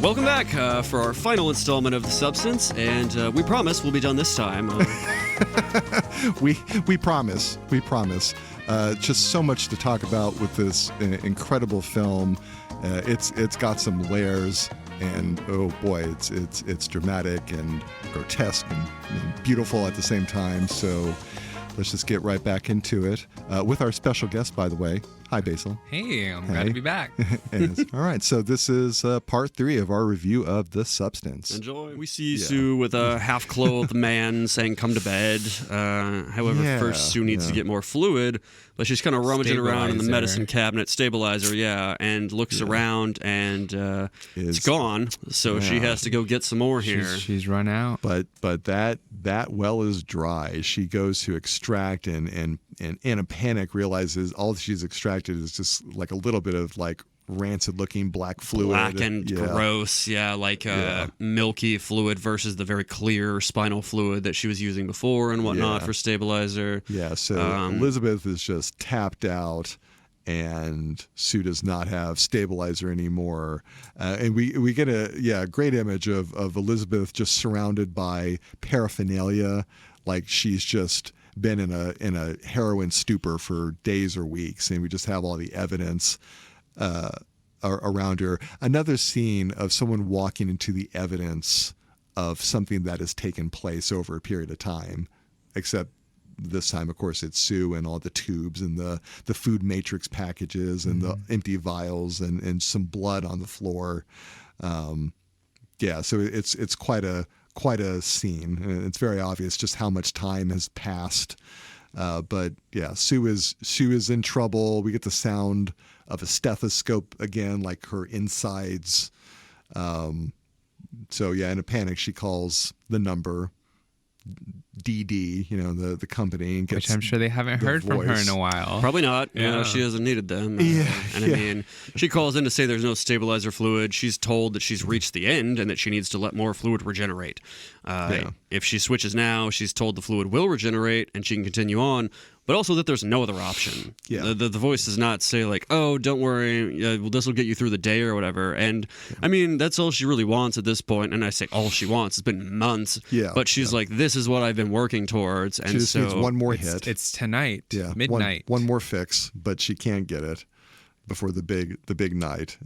Welcome back for our final installment of The Substance, and we promise we'll be done this time. We promise. Just so much to talk about with this incredible film. It's got some layers, and oh boy, it's dramatic and grotesque and beautiful at the same time. So let's just get right back into it with our special guest, by the way. Hi, Basil. Hey, I'm glad to be back. All right, so this is part 3 of our review of The Substance. Enjoy. We see Sue with a half-clothed man saying, come to bed. However, first Sue needs to get more fluid, but she's kind of rummaging around in the medicine cabinet, stabilizer, and looks around, and it's gone, so she has to go get some more here. She's run out. But that well is dry. She goes to extract and in a panic realizes all she's extracted is just like a little bit of like rancid looking black fluid. Black and gross, milky fluid versus the very clear spinal fluid that she was using before and whatnot for stabilizer. Yeah, so Elizabeth is just tapped out, and Sue does not have stabilizer anymore. And we get a great image of Elizabeth just surrounded by paraphernalia, like she's just been in a heroin stupor for days or weeks, and we just have all the evidence around her. Another scene of someone walking into the evidence of something that has taken place over a period of time, except this time, of course, it's Sue and all the tubes and the food matrix packages and the empty vials and some blood on the floor. So it's quite a scene. It's very obvious just how much time has passed. But Sue is in trouble. We get the sound of a stethoscope again, like her insides. In a panic, she calls the number DD, the company, and gets which I'm sure they haven't heard from her in a while. Probably not. Yeah, she hasn't needed them. I mean, she calls in to say there's no stabilizer fluid. She's told that she's reached the end and that she needs to let more fluid regenerate. If she switches now, she's told the fluid will regenerate and she can continue on, but also that there's no other option. Yeah. The voice does not say like, oh, don't worry, this will get you through the day or whatever. And I mean, that's all she really wants at this point. And I say all she wants. It's been months. Yeah. But she's like, this is what I've been working towards. And she just needs one more hit. It's tonight. Yeah. Midnight. One more fix, but she can't get it before the big night.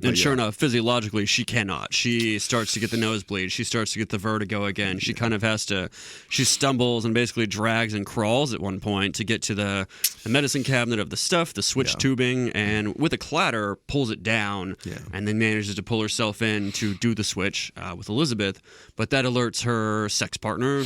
And sure enough, physiologically, she cannot. She starts to get the nosebleed. She starts to get the vertigo again. She kind of has to, she stumbles and basically drags and crawls at one point to get to the medicine cabinet of the stuff, the switch tubing, and with a clatter, pulls it down and then manages to pull herself in to do the switch with Elizabeth. But that alerts her sex partner,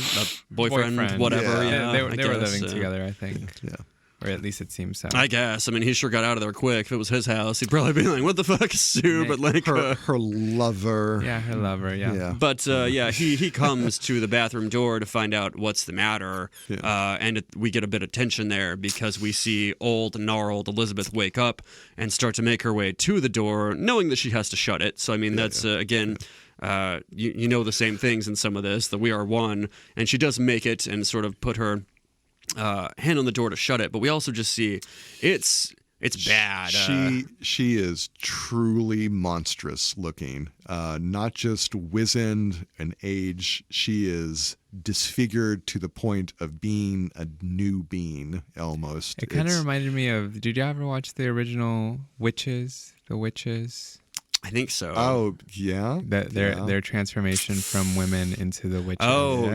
boyfriend, whatever. They were living together, I think. Yeah. Or at least it seems so. I guess. I mean, he sure got out of there quick. If it was his house, he'd probably be like, what the fuck is Sue? But like her lover. Yeah, her lover, yeah. But he comes to the bathroom door to find out what's the matter. Yeah. And we get a bit of tension there because we see old, gnarled Elizabeth wake up and start to make her way to the door, knowing that she has to shut it. So, I mean, that's, again... you know the same things in some of this, that we are one. And she does make it and sort of put her... hand on the door to shut it, but we also just see it's bad. She is truly monstrous looking, not just wizened and aged. She is disfigured to the point of being a new being almost. It kind of reminded me of, did you ever watch the original Witches? The Witches? I think so. Oh, yeah. Their transformation from women into the witches. Oh,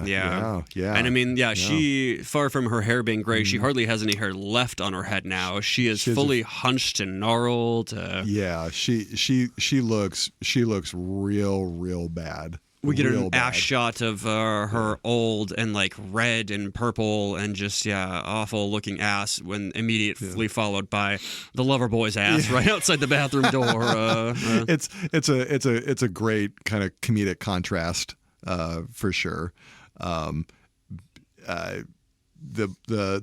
yeah. And I mean, she, far from her hair being gray, she hardly has any hair left on her head now. She is fully hunched and gnarled. She looks real bad. We get an ass shot of her old and like red and purple and just awful looking ass, when immediately followed by the lover boy's ass right outside the bathroom door. It's a great kind of comedic contrast for sure. The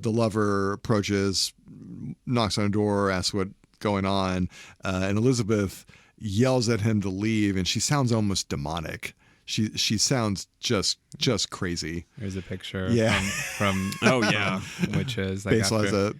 lover approaches, knocks on the door, asks what's going on, and Elizabeth yells at him to leave, and she sounds almost demonic. She sounds just crazy. There's a picture from Witches. Like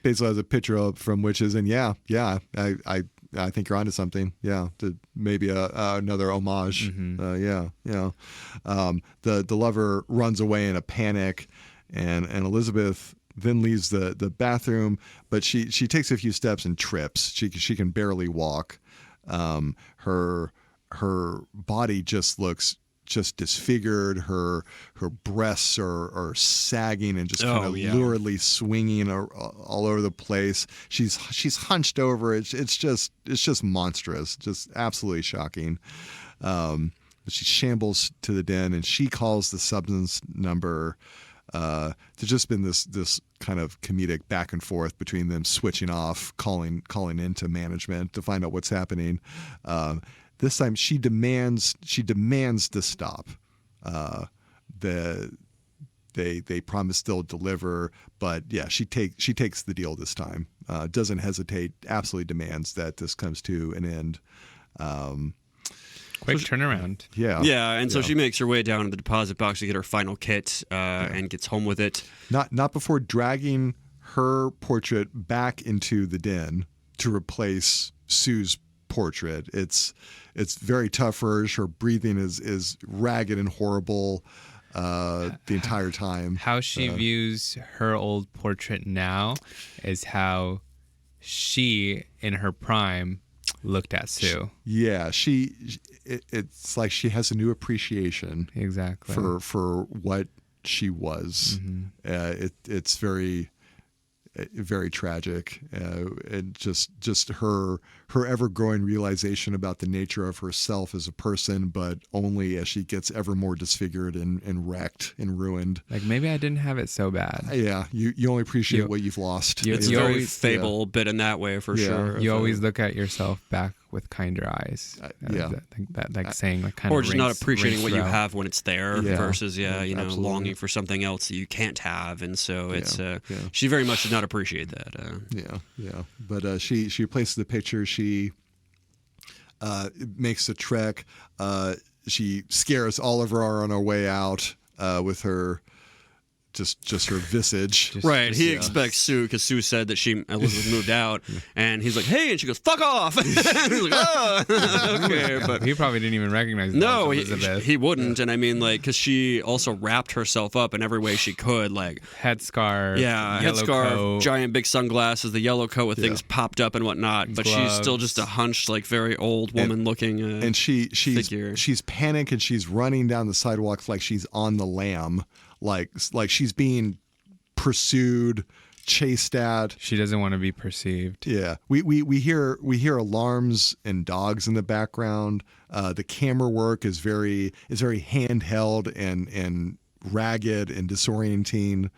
Basil has a picture up from Witches, and I I think you're onto something. Yeah, maybe another homage. Yeah. The lover runs away in a panic, and Elizabeth then leaves the bathroom, but she takes a few steps and trips. She can barely walk. Her body just looks just disfigured. Her breasts are sagging and just kind of luridly swinging all over the place. She's hunched over. It's just monstrous, just absolutely shocking. She shambles to the den, and she calls the substance number. There's just been this kind of comedic back and forth between them, switching off, calling into management to find out what's happening. This time she demands to stop. They promise they'll deliver, but yeah, she takes the deal this time. Doesn't hesitate. Absolutely demands that this comes to an end. Quick turnaround. Yeah, and so she makes her way down to the deposit box to get her final kit and gets home with it. Not before dragging her portrait back into the den to replace Sue's portrait. It's very tough for her. Her breathing is ragged and horrible the entire time. How she views her old portrait now is how she, in her prime, looked at Sue. It's like she has a new appreciation for what she was. It's very tragic, and just her ever growing realization about the nature of herself as a person, but only as she gets ever more disfigured and wrecked and ruined. Like, maybe I didn't have it so bad. You only appreciate what you've lost. It's a very fable bit in that way, for sure. You always look at yourself back with kinder eyes. Saying like kind or of just not appreciating what you have when it's there versus absolutely. longing for something else that you can't have, and so it's she very much did not appreciate that. But she replaces the picture. She makes the trek. She scares Oliver on our way out with her. Just her visage. Right. He expects Sue, because Sue said that Elizabeth moved out, and he's like, hey, and she goes, fuck off. And he's like, oh, okay. But he probably didn't even recognize Elizabeth. He wouldn't. And I mean, like, because she also wrapped herself up in every way she could, like headscarf, headscarf, giant big sunglasses, the yellow coat with things popped up and whatnot. But gloves. She's still just a hunched, like, very old woman looking. And she's panicked, and she's running down the sidewalk like she's on the lam. Like she's being pursued, chased at. She doesn't want to be perceived. Yeah, we hear alarms and dogs in the background. The camera work is very handheld and ragged and disorienting.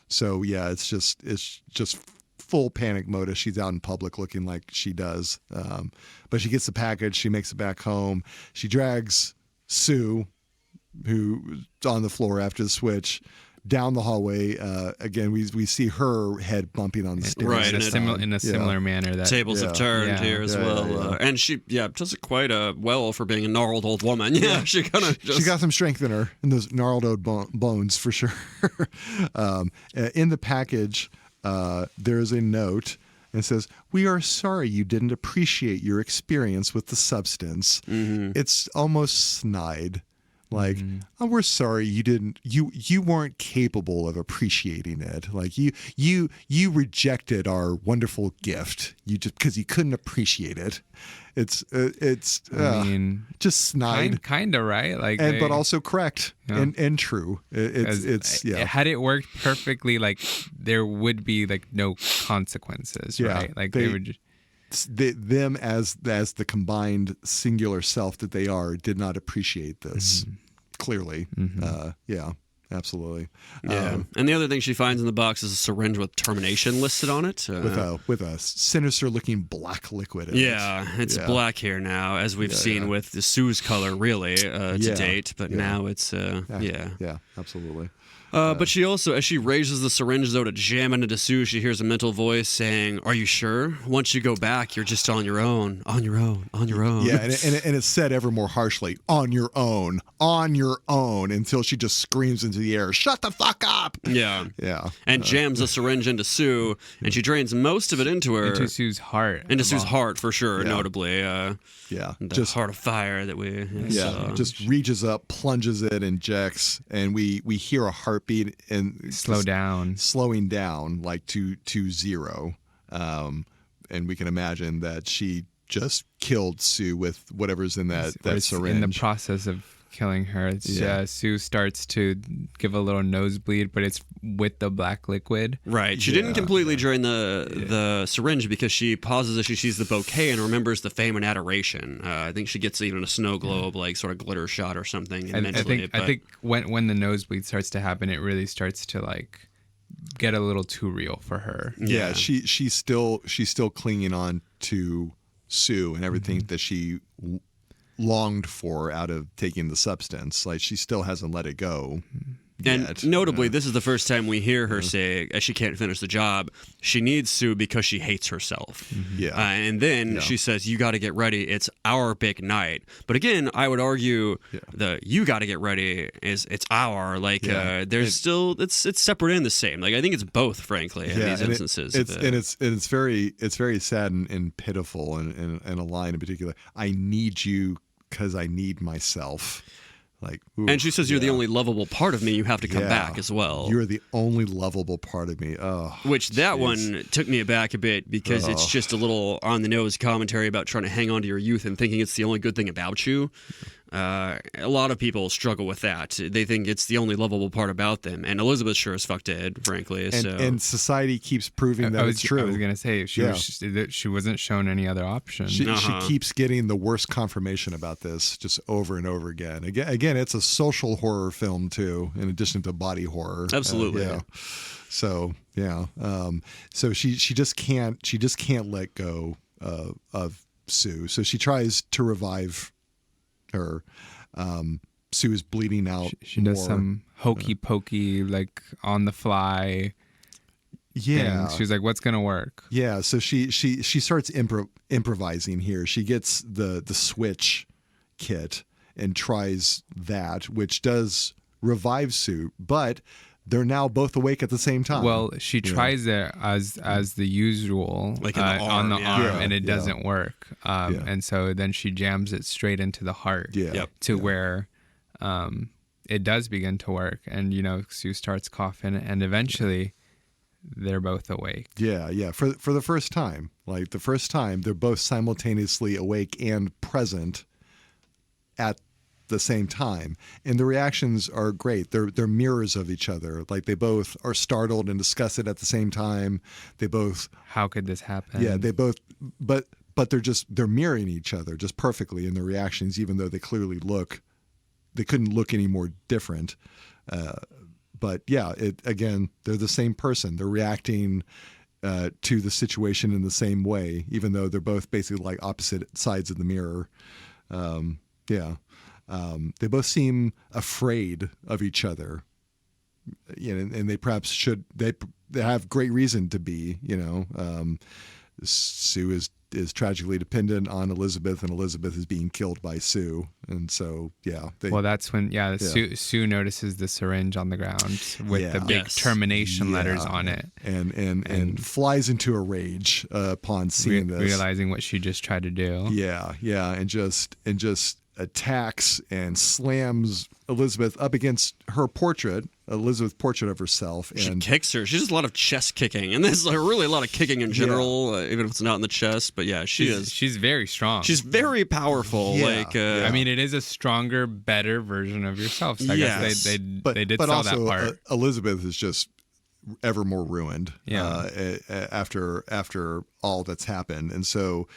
So yeah, it's just full panic mode as she's out in public looking like she does. But she gets the package. She makes it back home. She drags Sue, who's on the floor after the switch, down the hallway. Again, we see her head bumping on the stairs. Right, in a similar manner. That tables have turned here as well. And she does it quite well for being a gnarled old woman. Yeah, she kind of she got some strength in her, in those gnarled old bones for sure. In the package, there's a note. And it says, "We are sorry you didn't appreciate your experience with the substance." It's almost snide. Like, oh, we're sorry you weren't capable of appreciating it. Like you rejected our wonderful gift. You just because you couldn't appreciate it. It's just snide. Kind of right. Like, but also correct and true. Had it worked perfectly, like there would be like no consequences, right? Like they would just. Them as the combined singular self that they are did not appreciate this clearly. Absolutely. And the other thing she finds in the box is a syringe with termination listed on it, with a sinister looking black liquid in it. It's black here now, as we've seen with the Sue's color really to date, but now it's absolutely. But she also, as she raises the syringe, though, to jam it into Sue, she hears a mental voice saying, "Are you sure? Once you go back, you're just on your own, on your own, on your own." Yeah, and it's said ever more harshly, on your own, until she just screams into the air, "Shut the fuck up!" Yeah. Yeah. And jams a syringe into Sue, and she drains most of it into her. Into Sue's heart. Into Sue's heart, for sure, notably. Yeah. The Just heart of fire that we saw. just reaches up, plunges it, injects, and we hear a heartbeat and slowing down like to 0. And we can imagine that she just killed Sue with whatever's in that syringe. In the process of killing her, Sue starts to give a little nosebleed, but it's with the black liquid. Right. She didn't completely drain the syringe because she pauses as she sees the bouquet and remembers the fame and adoration. I think she gets even a snow globe, like sort of glitter shot or something. I think when the nosebleed starts to happen, it really starts to like get a little too real for her. Yeah, she's still clinging on to Sue and everything that she longed for out of taking the substance. Like, she still hasn't let it go. And notably, this is the first time we hear her say, as she can't finish the job, she needs Sue because she hates herself. Yeah. And then she says, "You got to get ready. It's our big night." But again, I would argue the "you got to get ready" is it's our. Like, there's still it's separate and the same. Like, I think it's both, frankly, in these instances. It's very sad and pitiful, and a line in particular. "I need you because I need myself." Like, ooh, and she says, "You're the only lovable part of me. You have to come back as well. You're the only lovable part of me." Oh, which that one took me aback a bit because it's just a little on the nose commentary about trying to hang on to your youth and thinking it's the only good thing about you. A lot of people struggle with that. They think it's the only lovable part about them, and Elizabeth sure as fuck did, frankly. And society keeps proving that it's true. I was gonna say she wasn't shown any other option. She keeps getting the worst confirmation about this just over and over again. Again, it's a social horror film too, in addition to body horror. Absolutely. So so she just can't let go of Sue. So she tries to revive her. Sue is bleeding out. She does some hokey pokey, like on the fly. Yeah, thing. She's like, "What's gonna work?" Yeah, so she starts improvising here. She gets the switch kit and tries that, which does revive Sue, but they're now both awake at the same time. Well, she tries it as the usual, like on the arm, and it doesn't work. And so then she jams it straight into the heart where it does begin to work. And, Sue starts coughing, and eventually they're both awake. Yeah. For the first time, they're both simultaneously awake and present at the same time, and the reactions are great. They're mirrors of each other. Like, they both are startled and discuss it at the same time. They both, how could this happen? Yeah, they both, but they're mirroring each other just perfectly in their reactions, even though they couldn't look any more different. But yeah, again, they're the same person. They're reacting to the situation in the same way, even though they're both basically like opposite sides of the mirror. They both seem afraid of each other, and they perhaps should. They have great reason to be. Sue is tragically dependent on Elizabeth, and Elizabeth is being killed by Sue, and so that's when Sue notices the syringe on the ground with the big termination letters on it, and flies into a rage upon seeing this, realizing what she just tried to do. And just attacks and slams Elizabeth up against her portrait of herself. She kicks her. She does a lot of chest kicking, and there's really a lot of kicking in general, even if it's not in the chest. But yeah, she's very strong. She's very powerful. I mean, it is a stronger, better version of yourself. So I guess they did sell that part. Elizabeth is just ever more ruined after all that's happened, and so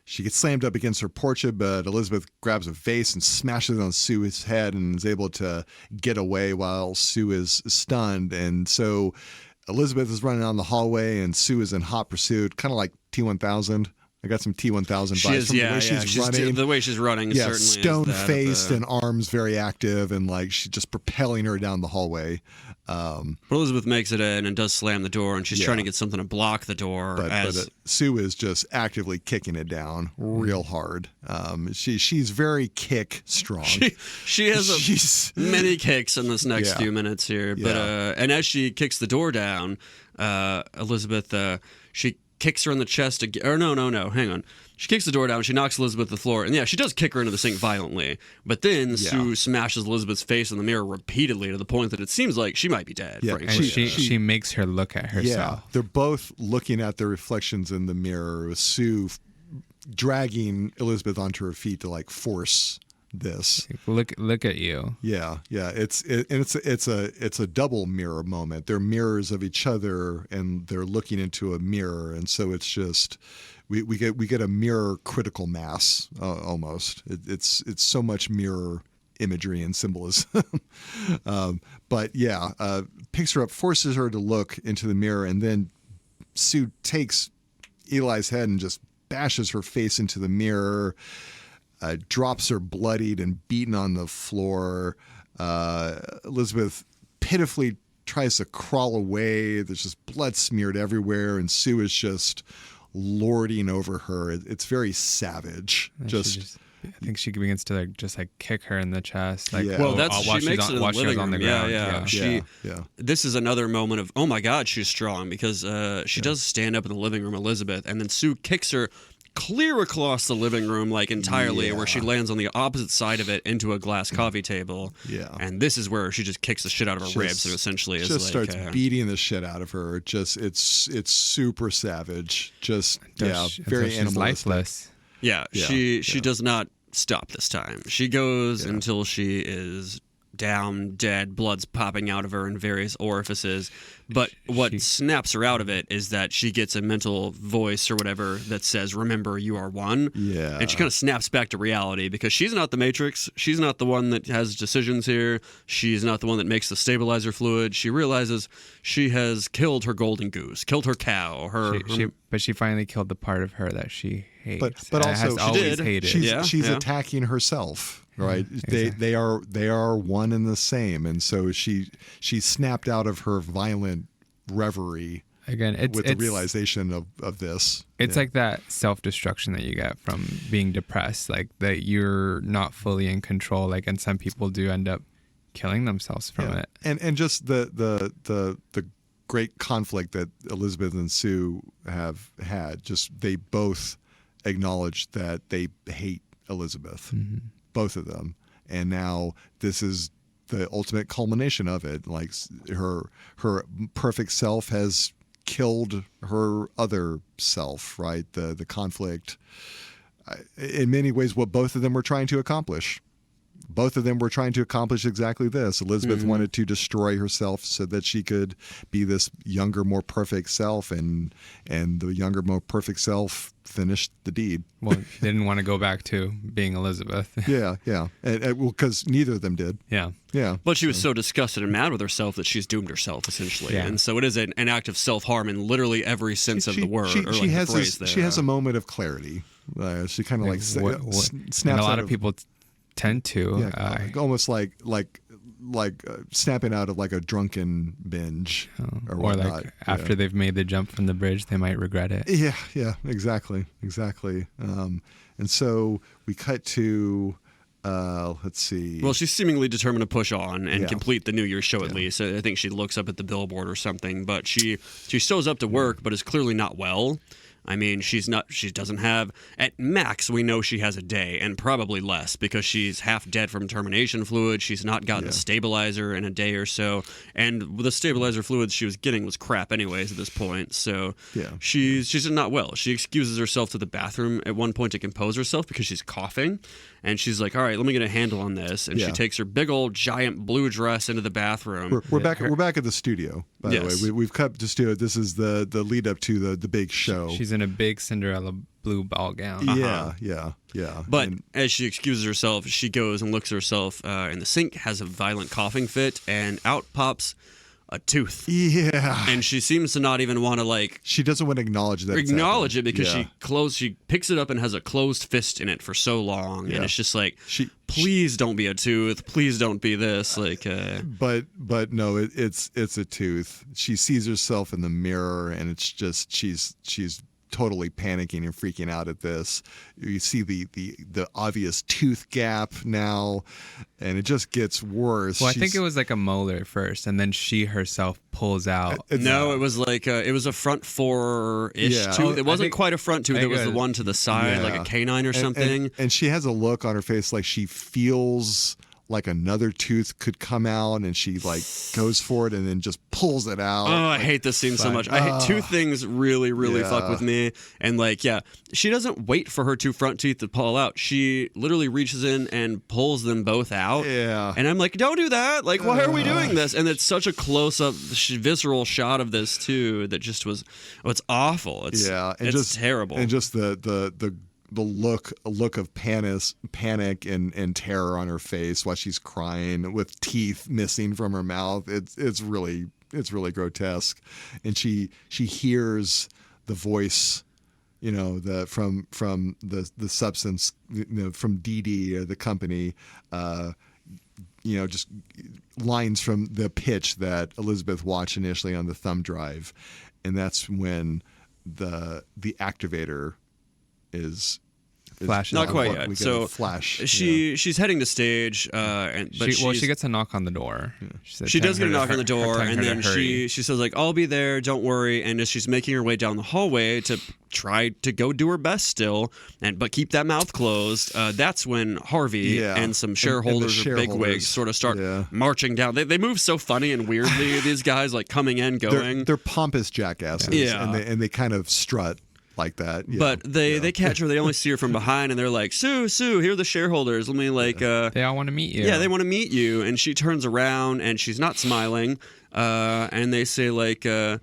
she gets slammed up against her portrait, but Elizabeth grabs a vase and smashes it on Sue's head and is able to get away while Sue is stunned. And so Elizabeth is running down the hallway and Sue is in hot pursuit, kind of like T-1000, got some T1000 vibes from the way she's running. The way she's running, certainly stone-faced and arms very active, and like she's just propelling her down the hallway. But Elizabeth makes it in and does slam the door, and she's trying to get something to block the door. But Sue is just actively kicking it down real hard. She's very kick strong. She has many kicks in this next few minutes here. But and as she kicks the door down, Elizabeth she kicks her in the chest again. Or no, hang on. She kicks the door down, she knocks Elizabeth to the floor, and she does kick her into the sink violently. But then Sue smashes Elizabeth's face in the mirror repeatedly to the point that it seems like she might be dead. Yeah, and she makes her look at herself. Yeah, they're both looking at their reflections in the mirror, with Sue dragging Elizabeth onto her feet to like force this. Look at you. Yeah. It's a double mirror moment. They're mirrors of each other, and they're looking into a mirror, and so it's just we get a mirror critical mass almost. It's so much mirror imagery and symbolism. But picks her up, forces her to look into the mirror, and then Sue takes Eli's head and just bashes her face into the mirror. Drops her bloodied and beaten on the floor. Elizabeth pitifully tries to crawl away. There's just blood smeared everywhere, and Sue is just lording over her. It's very savage. I think she begins to just kick her in the chest. Well, she makes it in the living room. Yeah. This is another moment of, oh my God, she's strong, because she does stand up in the living room, Elizabeth, and then Sue kicks her clear across the living room entirely, where she lands on the opposite side of it into a glass coffee table. Yeah. And this is where she just kicks the shit out of her ribs, and essentially starts beating the shit out of her. It's super savage. Very animalistic. Lifeless. Yeah. She does not stop this time. She goes until she is down, dead, blood's popping out of her in various orifices. But what snaps her out of it is that she gets a mental voice or whatever that says, remember, you are one. Yeah. And she kind of snaps back to reality, because she's not the Matrix. She's not the one that has decisions here. She's not the one that makes the stabilizer fluid. She realizes she has killed her golden goose, killed her cow. But she finally killed the part of her that she hates. But also has always hated. She's attacking herself. Right, exactly. They are one and the same, and so she snapped out of her violent reverie again with the realization of this. It's like that self-destruction that you get from being depressed, like that you're not fully in control. And some people do end up killing themselves from it. And just the great conflict that Elizabeth and Sue have had. Just they both acknowledge that they hate Elizabeth. Mm-hmm. Both of them, and now this is the ultimate culmination of it. Like her perfect self has killed her other self, right? The conflict, in many ways, what both of them were trying to accomplish. Both of them were trying to accomplish exactly this. Elizabeth wanted to destroy herself so that she could be this younger, more perfect self, and the younger, more perfect self finished the deed. Well, they didn't want to go back to being Elizabeth. Yeah. Because neither of them did. Yeah. But she was so disgusted and mad with herself that she's doomed herself, essentially. Yeah. And so it is an act of self-harm in literally every sense of the word. She has a moment of clarity. She kind of snaps and a lot of people tend to almost like snapping out of a drunken binge or after they've made the jump from the bridge, they might regret it. Yeah, exactly. And so we cut to let's see. Well, she's seemingly determined to push on and complete the New Year's show at least. I think she looks up at the billboard or something, but she shows up to work, but is clearly not well. I mean, she doesn't have, at max, we know she has a day, and probably less, because she's half dead from termination fluid. She's not gotten a stabilizer in a day or so, and the stabilizer fluids she was getting was crap anyways at this point, so she's not well. She excuses herself to the bathroom at one point to compose herself because she's coughing, and she's like, all right, let me get a handle on this, and she takes her big old giant blue dress into the bathroom. We're back at the the by the way. We've cut to studio. This is the lead up to the big show. She's in a big Cinderella blue ball gown. Yeah. But as she excuses herself, she goes and looks at herself in the sink, has a violent coughing fit, and out pops a tooth. Yeah. And she seems to not even want to like. She doesn't want to acknowledge that. Acknowledge it because she picks it up and has a closed fist in it for so long, and it's just like, please don't be a tooth. Please don't be this. Like. But no, it's a tooth. She sees herself in the mirror, and it's just she's totally panicking and freaking out at this. You see the obvious tooth gap now, and it just gets worse. Well, I think it was like a molar first, and then she herself pulls out. No, it was like it was a front four-ish tooth. It wasn't quite a front tooth. It was the one to the side, like a canine or something. And she has a look on her face like she feels like another tooth could come out, and she like goes for it and then just pulls it out. Oh, I hate this scene so much. I hate tooth things really fuck with me. And like, she doesn't wait for her two front teeth to pull out. She literally reaches in and pulls them both out. Yeah. And I'm like, don't do that. Like, why are we doing this? And it's such a close-up, visceral shot of this too that just was, it's awful. It's it's terrible. And just the look of panic and terror on her face while she's crying with teeth missing from her mouth. It's really grotesque. And she hears the voice, from the substance, from DD or the company, just lines from the pitch that Elizabeth watched initially on the thumb drive. And that's when the activator is flash. Not quite yet. So flash. She's heading to stage, she gets a knock on the door. Yeah. She does get a knock on the door, and then she says like, "I'll be there, don't worry." And as she's making her way down the hallway to try to go do her best still, but keep that mouth closed, that's when Harvey and some shareholders or bigwigs sort of start marching down. They move so funny and weirdly. These guys like coming and going. They're pompous jackasses, and they kind of strut like that. But they catch her. They only see her from behind, and they're like, Sue, here are the shareholders. Let me like. They all want to meet you. Yeah, they want to meet you. And she turns around, and she's not smiling. And they say like, you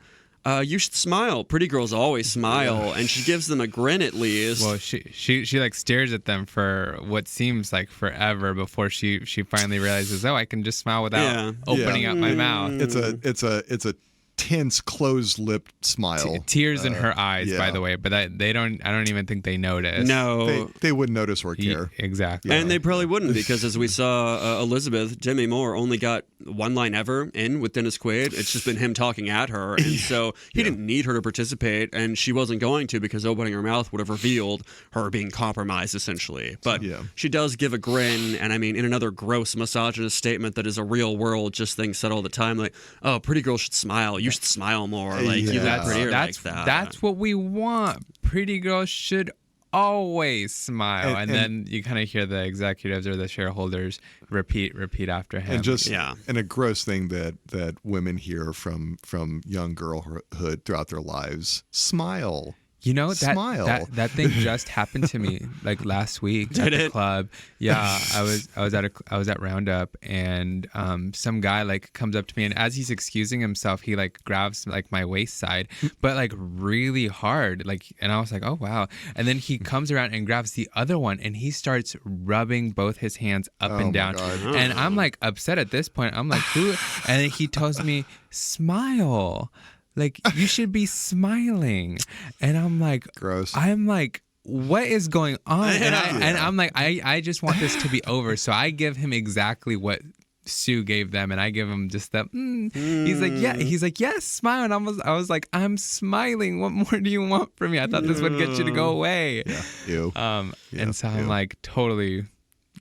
should smile. Pretty girls always smile. And she gives them a grin at least. Well, she like stares at them for what seems like forever before she finally realizes, oh, I can just smile without opening up my mouth. It's a tense, closed-lipped smile. Tears in her eyes, by the way, but I don't even think they notice. No, they wouldn't notice or care. Exactly, and they probably wouldn't because, as we saw, Elizabeth Demi Moore only got one line ever in with Dennis Quaid. It's just been him talking at her, and so he didn't need her to participate, and she wasn't going to because opening her mouth would have revealed her being compromised, essentially. But she does give a grin, and I mean, in another gross misogynist statement that is a real world just thing said all the time, like, "Oh, pretty girls should smile. You should smile more. Like you look prettier like that." That's what we want. Pretty girls should always smile. And then you kind of hear the executives or the shareholders repeat after him. And just and a gross thing that women hear from young girlhood throughout their lives: smile. You know, smile. That thing just happened to me like last week at the club. Yeah, I was at Roundup, and some guy like comes up to me, and as he's excusing himself, he like grabs like my waist side, but like really hard, like, and I was like, oh wow. And then he comes around and grabs the other one, and he starts rubbing both his hands up and down, and I'm like upset at this point. I'm like, who? And then he tells me, smile. Like, you should be smiling. And I'm like, gross. I'm like, what is going on? And I'm like, I just want this to be over. So I give him exactly what Sue gave them, and I give him just that. He's like, yeah. He's like, yes, smile. And I was like, I'm smiling. What more do you want from me? I thought this would get you to go away. Yeah. And so I'm like, totally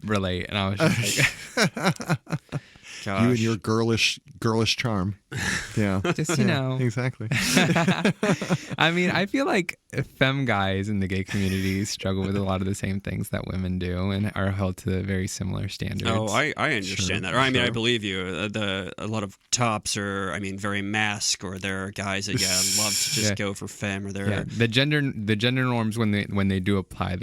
relate. And I was just like. Gosh. You and your girlish charm. Yeah. Just, you know. Exactly. I mean, I feel like femme guys in the gay community struggle with a lot of the same things that women do and are held to very similar standards. Oh, I understand that. Or I mean, I believe you. A lot of tops are, I mean, very masc, or there are guys that love to just go for femme, or they're the gender norms when they do apply,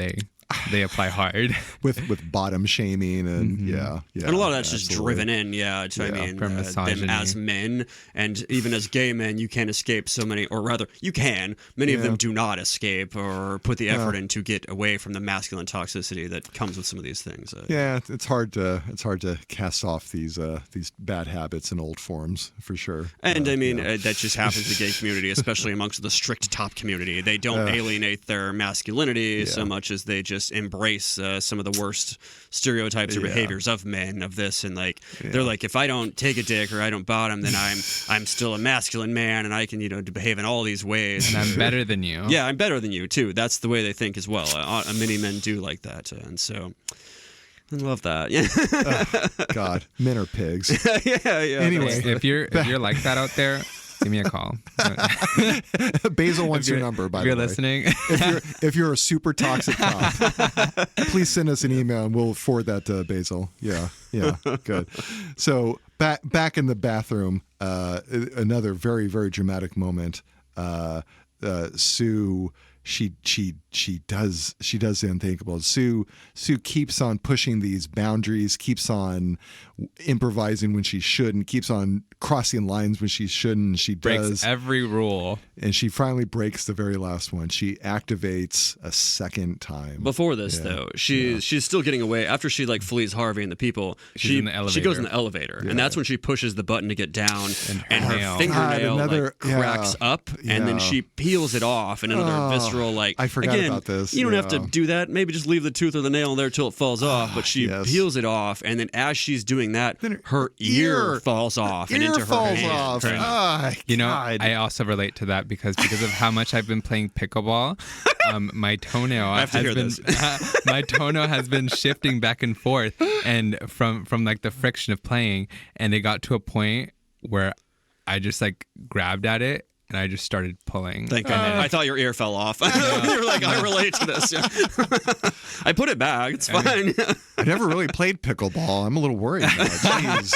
they apply hard with bottom shaming and and a lot of that's just driven in them as men, and even as gay men you can't escape so many, or rather you can, many of them do not escape or put the effort in to get away from the masculine toxicity that comes with some of these things. It's hard to cast off these bad habits and old forms for sure. And that just happens in the gay community, especially amongst the strict top community. They don't alienate their masculinity so much as they just embrace some of the worst stereotypes or behaviors of men of this, and they're like, if I don't take a dick or I don't bottom, then I'm still a masculine man, and I can behave in all these ways, and I'm better than you. Yeah, I'm better than you too. That's the way they think as well. Many men do like that, and so I love that. Yeah. God, men are pigs. Yeah. Anyway, if you're like that out there, give me a call. Basil wants your number, by the way. If you're listening. If you're a super toxic cop, please send us an email and we'll forward that to Basil. Yeah, good. So back in the bathroom, another very, very dramatic moment. Sue, she does the unthinkable. Sue keeps on pushing these boundaries, keeps on improvising when she shouldn't, keeps on crossing lines when she shouldn't. She breaks every rule, and she finally breaks the very last one. She activates a second time. Before this, though, she's still getting away. After she flees Harvey and the people, she goes in the elevator, and that's when she pushes the button to get down, and her fingernail cracks up, and then she peels it off, and another visceral I forgot about this. You don't have to do that. Maybe just leave the tooth or the nail there till it falls off. But she peels it off, and then as she's doing that, her ear falls off and into her hand. I also relate to that because of how much I've been playing pickleball. My toenail has been shifting back and forth, and from the friction of playing, and it got to a point where I just grabbed at it. And I just started pulling. Thank God. I thought your ear fell off. You were like, I relate to this. Yeah. I put it back. It's fine. I never really played pickleball. I'm a little worried. Jeez.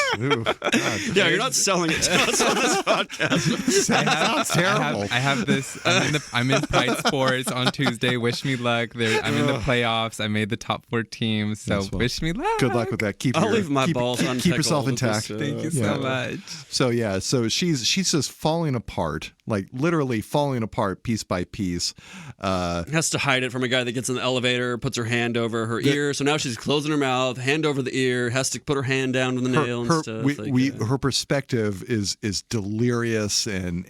Yeah, you're not selling it to us on this podcast. Sounds terrible. I have this. I'm in Pride Sports on Tuesday. Wish me luck. I'm in the playoffs. I made the top 4 teams. So wish me luck. Good luck with that. I'll leave my balls unpickled. Keep yourself intact. Thank you so much. So she's just falling apart. Literally falling apart piece by piece. Has to hide it from a guy that gets in the elevator, puts her hand over her ear. So now she's closing her mouth, hand over the ear, has to put her hand down to the nail and stuff. Her perspective is delirious, and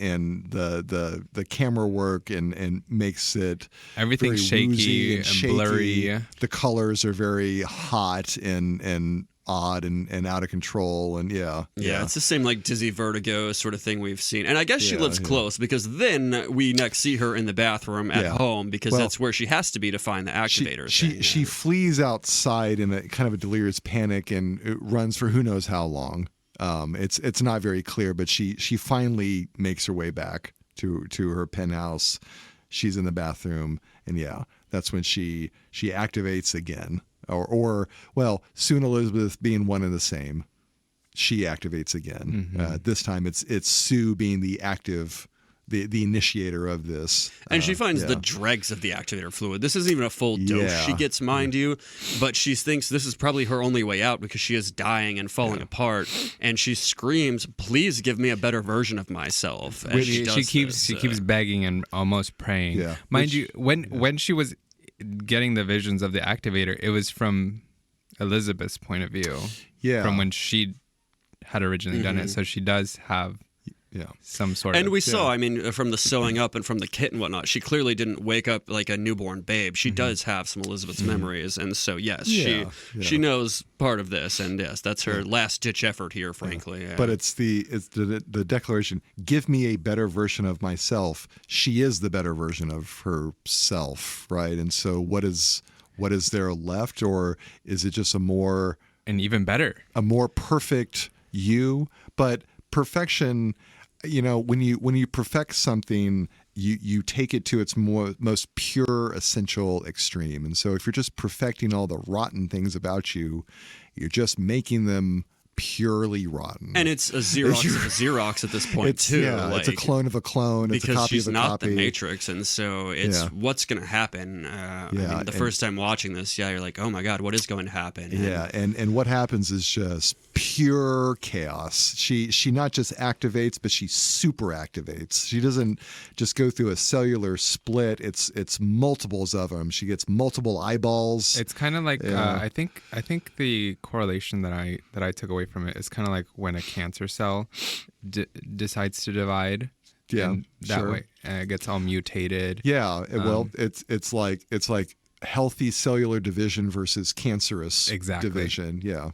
the camera work and makes it everything shaky and blurry. The colors are very hot and odd and out of control, and it's the same dizzy vertigo sort of thing we've seen. And I guess she lives close, because then we next see her in the bathroom at home, because that's where she has to be to find the activator. She flees outside in a kind of a delirious panic and it runs for who knows how long. It's not very clear, but she finally makes her way back to her penthouse. She's in the bathroom, and that's when she activates again. Or soon Elizabeth being one and the same, she activates again. Mm-hmm. This time it's Sue being the active, the initiator of this. And she finds the dregs of the activator fluid. This isn't even a full dose she gets, mind you, but she thinks this is probably her only way out, because she is dying and falling apart. And she screams, "Please give me a better version of myself." And she keeps begging and almost praying. Yeah. Mind you, when she was getting the visions of the activator, it was from Elizabeth's point of view. Yeah. From when she had originally done it. So she does have some sort of... And we saw, from the sewing up and from the kit and whatnot, she clearly didn't wake up like a newborn babe. She does have some Elizabeth's memories. And so, yes, she knows part of this. And yes, that's her last-ditch effort here, frankly. Yeah. But it's the declaration, give me a better version of myself. She is the better version of herself, right? And so what is there left? Or is it just a more perfect you? But perfection... when you perfect something, you take it to its most pure, essential extreme. And so if you're just perfecting all the rotten things about you, you're just making them purely rotten. And it's a Xerox of a Xerox at this point, too. Yeah, like, it's a clone of a clone. It's a because copy she's of a not copy. the Matrix, and so it's what's going to happen. I mean, the first time watching this, you're like, oh my God, what is going to happen? And what happens is just pure chaos. She not just activates, but she super activates. She doesn't just go through a cellular split. It's multiples of them. She gets multiple eyeballs. It's kind of like I think the correlation that I took away from it is kind of like when a cancer cell decides to divide. Yeah, and that way it gets all mutated. Yeah, well, it's like healthy cellular division versus cancerous division. Yeah.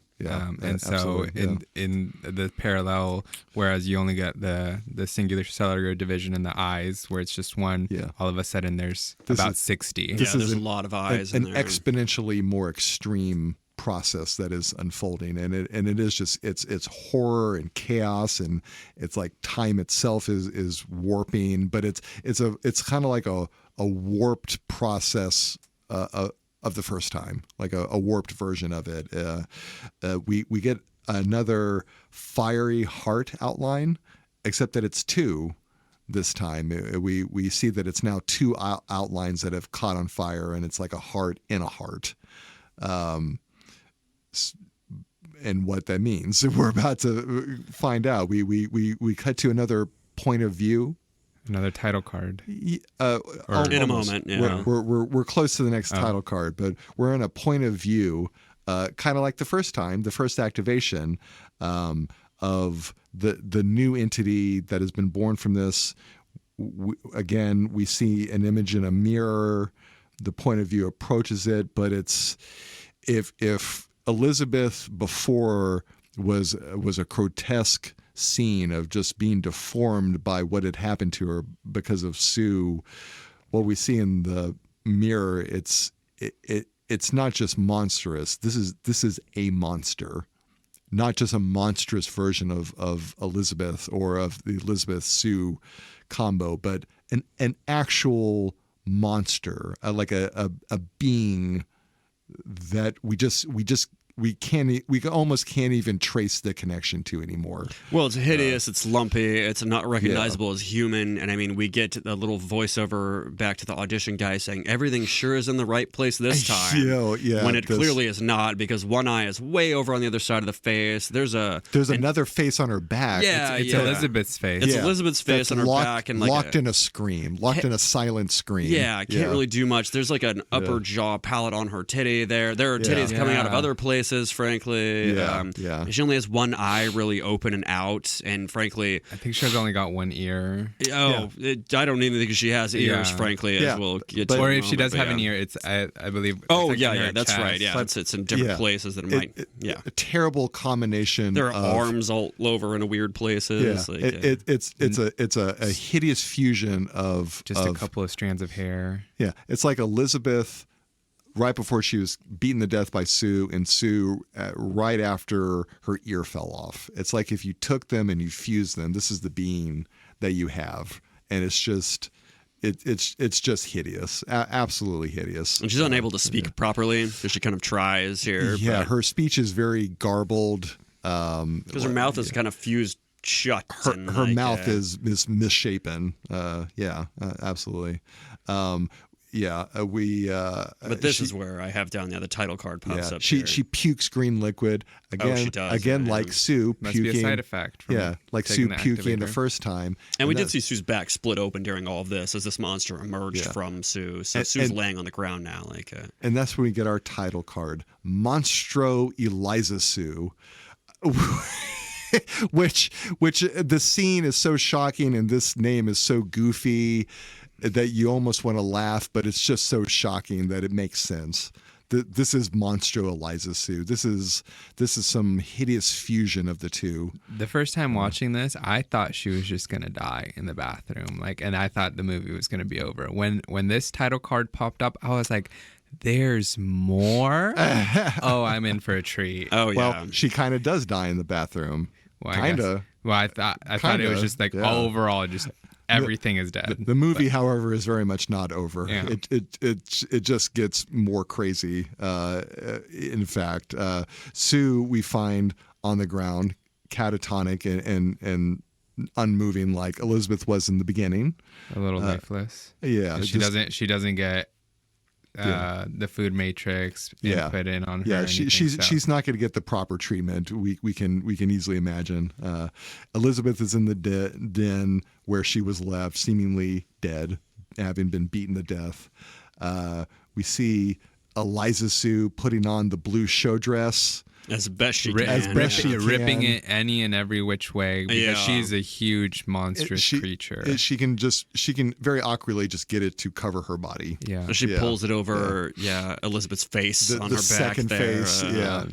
And so in the parallel, whereas you only get the singular cellular division in the eyes, where it's just one, all of a sudden there's about 60. There's a lot of eyes an in there. exponentially more extreme process that is unfolding, and it is just it's horror and chaos, and it's like time itself is warping, but it's kind of like a warped process of the first time, like a warped version of it. We get another fiery heart outline, except that it's two this time. We see that it's now two outlines that have caught on fire, and it's like a heart in a heart. And what that means, we're about to find out. We cut to another point of view. Another title card. In a moment, yeah. We're close to the next title card, but we're in a point of view, kind of like the first time, the first activation of the new entity that has been born from this. Again, we see an image in a mirror. The point of view approaches it, but it's if Elizabeth before was a grotesque scene of just being deformed by what had happened to her because of Sue, what we see in the mirror, it's not just monstrous. This is a monster, not just a monstrous version of Elizabeth or of the Elizabeth Sue combo, but an actual monster, like a being that we almost can't even trace the connection to anymore. Well, it's hideous, it's lumpy, it's not recognizable as human, and I mean, we get a little voiceover back to the audition guy saying everything sure is in the right place this time, when it clearly is not, because one eye is way over on the other side of the face. There's another face on her back. It's Elizabeth's face. It's Elizabeth's face on her back, and like locked in a scream, locked in a silent scream. Yeah, can't really do much. There's like an upper jaw palate on her titty there. There are titties coming out of other places, frankly. She only has one eye really open and out, and frankly, I think she's only got one ear. I don't even think she has ears, frankly, as we'll get to. Or if she does have an ear, it's I believe. That's right. Yeah, it's in different places that it might. A terrible combination. There are arms all over in weird places. Yeah. It's a hideous fusion of just a couple of strands of hair. Yeah, it's like Elizabeth right before she was beaten to death by Sue, and Sue right after her ear fell off. It's like if you took them and you fused them, this is the being that you have, and it's just hideous, absolutely hideous. And she's unable to speak properly because she kind of tries here. Yeah, her speech is very garbled because her mouth is kind of fused shut. Her mouth is misshapen. Absolutely. But this is where I have down there the title card pops up. She pukes green liquid again. She does, again, like Sue must puking. be a side effect. From like Sue puking the first time. And we did see Sue's back split open during all of this as this monster emerged from Sue. So Sue's laying on the ground now, and that's when we get our title card, Monstro Eliza Sue. which the scene is so shocking, and this name is so goofy that you almost want to laugh, but it's just so shocking that it makes sense. This is Monstro Eliza Sue. This is some hideous fusion of the two. The first time watching this, I thought she was just gonna die in the bathroom, and I thought the movie was gonna be over. When this title card popped up, I was like, there's more? Oh, I'm in for a treat. Oh yeah. Well, she kind of does die in the bathroom. Well, kinda. Well, I thought it was just like overall just everything is dead. The movie, however, is very much not over. Yeah. It just gets more crazy. In fact, Sue, we find on the ground, catatonic and unmoving like Elizabeth was in the beginning. A little lifeless. Yeah. She doesn't get the food matrix input in on her. Yeah, she's not going to get the proper treatment. We can easily imagine. Elizabeth is in the den where she was left, seemingly dead, having been beaten to death. We see Eliza Sue putting on the blue show dress. As best she can. Ripping it any and every which way because she's a huge monstrous creature. She can very awkwardly just get it to cover her body. Yeah. So she pulls it over Elizabeth's face on her back second there. Face.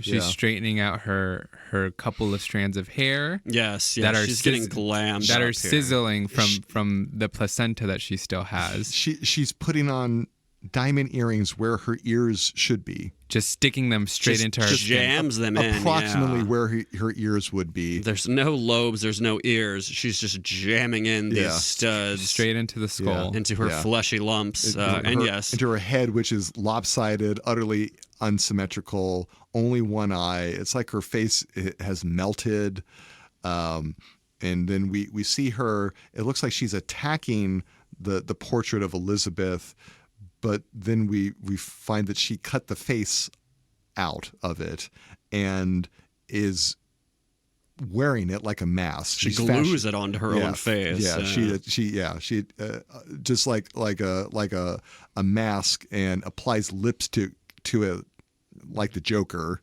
She's straightening out her couple of strands of hair. Yes, she's getting glammed. That are sizzling from the placenta that she still has. She's putting on diamond earrings where her ears should be. Just sticking them straight into her skin. Jams them in. Approximately where her ears would be. There's no lobes, there's no ears. She's just jamming in these studs. Straight into the skull. Into her fleshy lumps. Into her head, which is lopsided, utterly unsymmetrical, only one eye. It's like her face has melted. And then we see her, it looks like she's attacking the portrait of Elizabeth, but then we find that she cut the face out of it and is wearing it like a mask. She glues it onto her own face. Yeah, she just like a mask and applies lipstick to it like the Joker.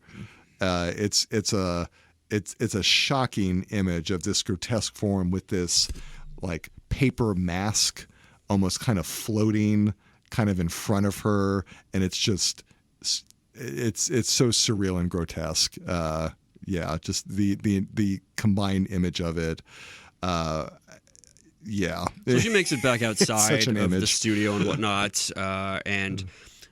It's a shocking image of this grotesque form with this like paper mask almost kind of floating kind of in front of her, and it's just it's so surreal and grotesque. Just the combined image of it. So she makes it back outside of the studio and whatnot, and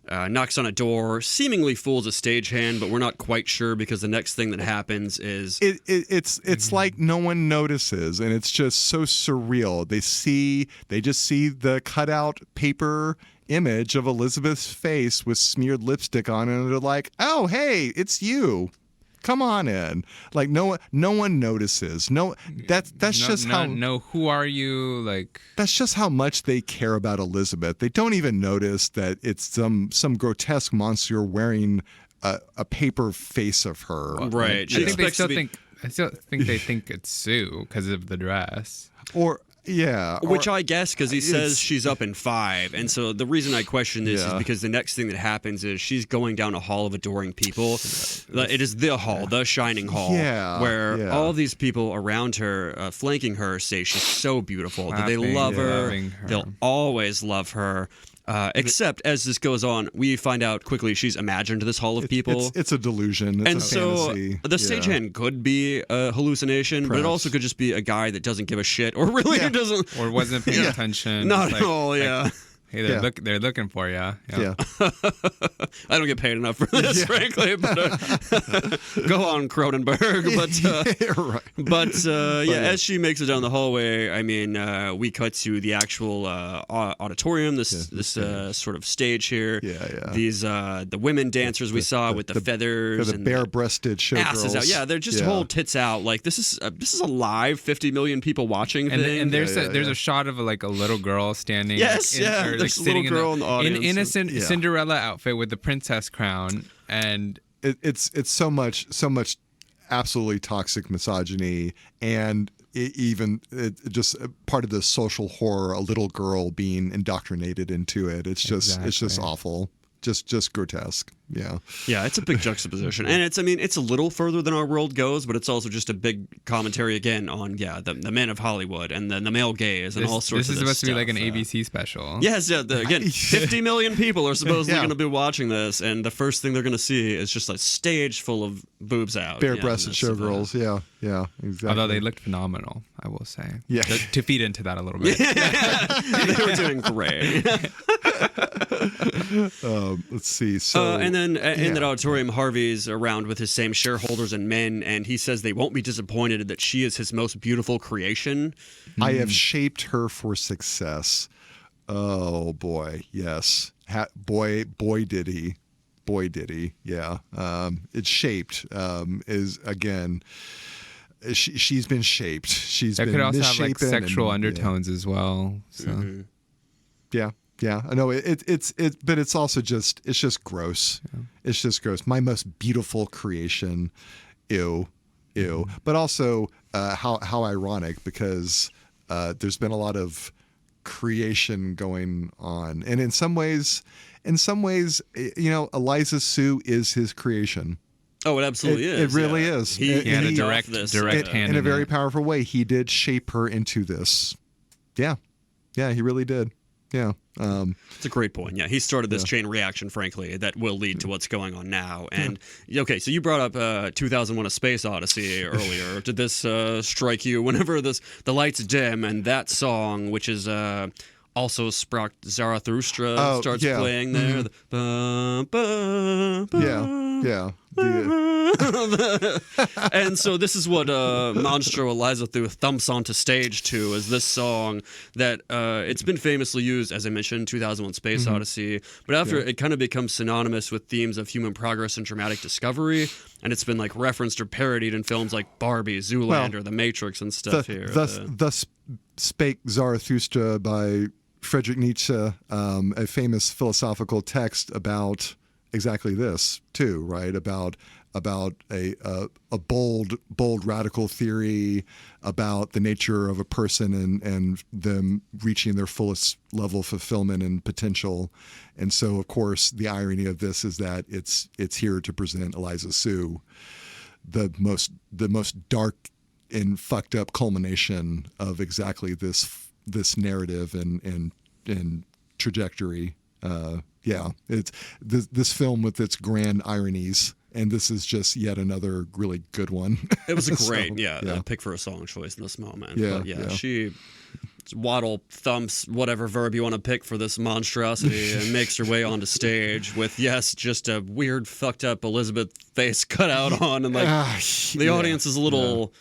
knocks on a door, seemingly fools a stagehand, but we're not quite sure because the next thing that happens is it's like no one notices, and it's just so surreal. They just see the cutout paper image of Elizabeth's face with smeared lipstick on it, and they're like, "Oh, hey, it's you. Come on in." Like no one notices. Who are you? Like that's just how much they care about Elizabeth. They don't even notice that it's some grotesque monster wearing a paper face of her. Right. I still think they think it's Sue because of the dress. Which I guess because he says she's up in 5. And so the reason I question this is because the next thing that happens is she's going down a hall of adoring people. It is the hall, the shining hall, where all these people around her, flanking her, say she's so beautiful, that they love her. They'll always love her. Except as this goes on, we find out quickly she's imagined this hall of people. It's a delusion. It's a fantasy. The stagehand could be a hallucination, but it also could just be a guy that doesn't give a shit or really doesn't. Or wasn't paying attention. Not at all, Hey, they're looking for you. Yeah. I don't get paid enough for this, frankly. But go on, Cronenberg. As she makes it down the hallway, I mean, we cut to the actual auditorium. This sort of stage here. These the women dancers we saw with the feathers the and bare-breasted showgirls. Out. Yeah, they're just whole tits out. Like this is a live 50 million people watching thing. And there's a shot of a little girl standing. Yes, there's a little girl in the audience. In a Cinderella outfit with the princess crown, and it's so much absolutely toxic misogyny, and just part of the social horror, a little girl being indoctrinated into it. It's just awful. Just grotesque. Yeah, it's a big juxtaposition, and it's a little further than our world goes, but it's also just a big commentary again on the men of Hollywood and the male gaze and all sorts of this. This is supposed stuff. to be like an ABC special. Yes, again, 50 million people are supposedly going to be watching this, and the first thing they're going to see is just a stage full of boobs out, bare-breasted showgirls. Yeah, exactly. Although they looked phenomenal, I will say. Yeah, to feed into that a little bit. They were doing great. Let's see. So and then in that auditorium, Harvey's around with his same shareholders and men, and he says they won't be disappointed that she is his most beautiful creation. I have shaped her for success. Oh boy, yes. Boy did he. boy, did he. Yeah. It's shaped is, again, she's been shaped. She's been misshapen. It could also have sexual undertones as well. So. Yeah. I know it's but it's also just gross. Yeah. It's just gross. My most beautiful creation. Ew. But also how ironic, because there's been a lot of creation going on, and in some ways, Eliza Sue is his creation. Oh, it absolutely is. It really is. He had a direct hand in a very powerful way. He did shape her into this. Yeah, he really did. Yeah. It's a great point. Yeah, he started this chain reaction, frankly, that will lead to what's going on now. And okay, so you brought up 2001: A Space Odyssey earlier. Did this strike you whenever the lights dim and that song, which is also Zarathustra, starts playing there? Yeah. And so this is what Monstro Eliza thumps onto stage to, is this song that it's been famously used, as I mentioned, 2001: Space Odyssey, but after it kind of becomes synonymous with themes of human progress and dramatic discovery, and it's been like referenced or parodied in films like Barbie, Zoolander, The Matrix, and stuff here. Thus spake Zarathustra by Friedrich Nietzsche, a famous philosophical text about exactly this too, right? About a bold radical theory about the nature of a person and them reaching their fullest level of fulfillment and potential. And so, of course, the irony of this is that it's here to present Eliza Sue, the most dark and fucked up culmination of exactly this narrative and trajectory. It's this film with its grand ironies, and this is just yet another really good one. It was a great pick for a song choice in this moment. She waddle thumps whatever verb you want to pick for this monstrosity and makes her way onto stage with just a weird fucked up Elizabeth face cut out on, and the audience is a little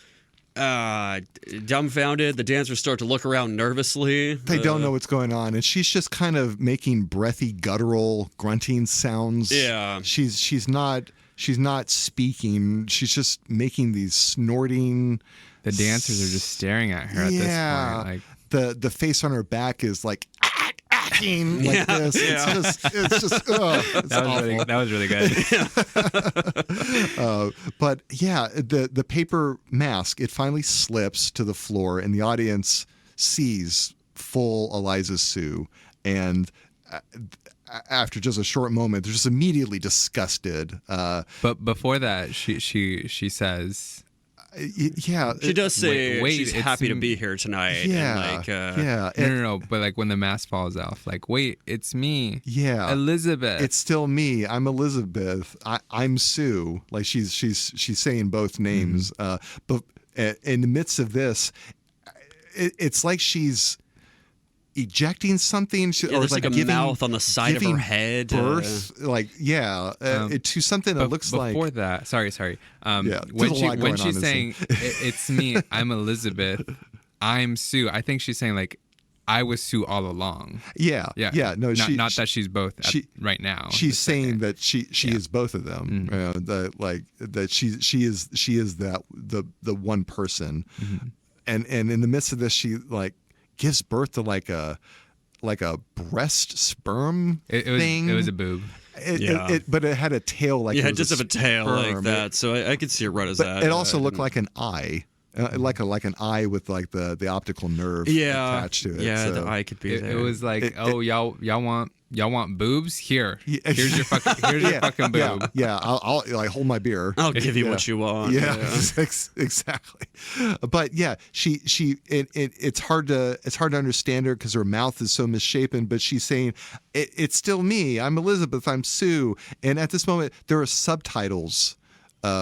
dumbfounded. The dancers start to look around nervously. They don't know what's going on, and she's just kind of making breathy, guttural, grunting sounds. Yeah, she's not speaking. She's just making these snorting. The dancers are just staring at her at this point. Like the face on her back is like acting like this. Yeah. It's just that was really good. But the paper mask, it finally slips to the floor, and the audience sees full Eliza Sue, and after just a short moment, they're just immediately disgusted. But before that, she says. She does say she's happy to be here tonight. No. But like when the mask falls off, like, wait, it's me. Yeah, Elizabeth. It's still me. I'm Elizabeth. I'm Sue. Like she's saying both names. But in the midst of this, it's like she's ejecting something, there's like a mouth on the side of her head. Birth, to something that looks like. Before that, sorry. When she's saying it's me, I'm Elizabeth, I'm Sue. I think she's saying like I was Sue all along. Yeah. No, not that she's both right now. She's saying that she is both of them. That she is that the one person, and in the midst of this, she like gives birth to like a breast sperm thing. It was a boob. But it had a tail like just have a tail like that. So I could see it right as that. It also looked like an eye. Like an eye with like the optical nerve attached to it. Yeah, so the eye could be there. It was like, y'all want boobs? Here's your fucking boob. Yeah. I'll like hold my beer. I'll give you what you want. Yeah. Exactly. But it's hard to understand her because her mouth is so misshapen. But she's saying, it's still me. I'm Elizabeth. I'm Sue. And at this moment, there are subtitles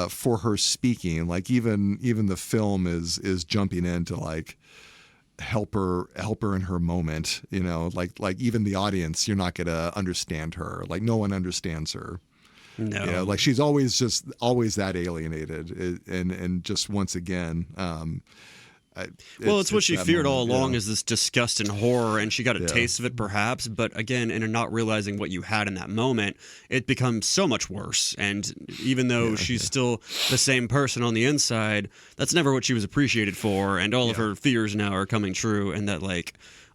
for her speaking. Like even the film is jumping in to like help her in her moment, like even the audience, you're not gonna understand her. Like no one understands her. No. Like she's always that alienated. And just once again, It's what she feared all along is this disgust and horror, and she got a taste of it perhaps, but again, in not realizing what you had in that moment, it becomes so much worse. And even though she's still the same person on the inside, that's never what she was appreciated for, and all of her fears now are coming true, and that like,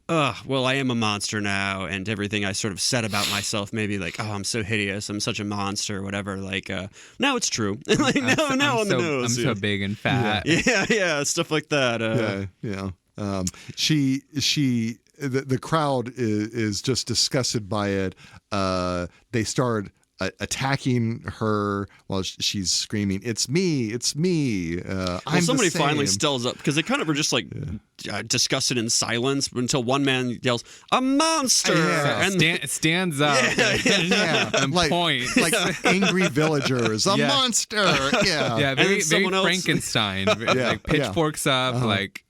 I am a monster now, and everything I sort of said about myself, maybe like, I'm so hideous, I'm such a monster, whatever. Like, now it's true. Like, now on the nose. I'm so big and fat. Yeah, stuff like that. The crowd is just disgusted by it. They start attacking her while she's screaming, "It's me! It's me!" Somebody finally stills up because they kind of were just like disgusted in silence until one man yells, "A monster!" and stands up and like, points like angry villagers. A monster! Very Frankenstein. Like pitchforks up, like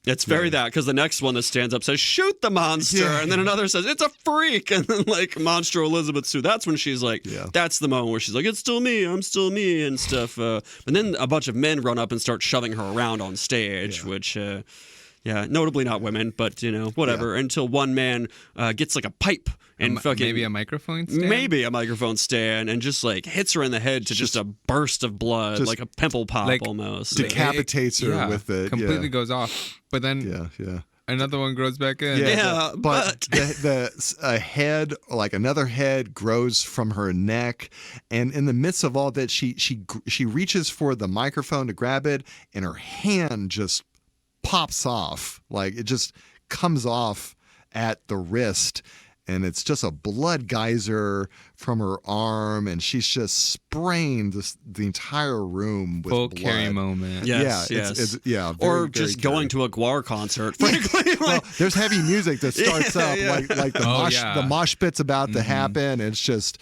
It's very that, because the next one that stands up says, "Shoot the monster," and then another says, "It's a freak," and then like Monster Elizabeth Sue. That's when she's like, that's the moment where she's like, "It's still me, I'm still me," and stuff. But then a bunch of men run up and start shoving her around on stage, which, notably not women, but whatever. Until one man gets like a pipe and maybe a microphone stand, and just like hits her in the head to just a burst of blood, like a pimple pop, like, almost decapitates her with it. Completely goes off, but then another one grows back in. But a head, like another head, grows from her neck, and in the midst of all that, she reaches for the microphone to grab it, and her hand just pops off, like it just comes off at the wrist. And it's just a blood geyser from her arm, and she's just spraying the entire room with blood. Carrie moment. Yes. Very, just going to a Guar concert, frankly. There's heavy music that starts up, like the mosh pit's about to happen. It's just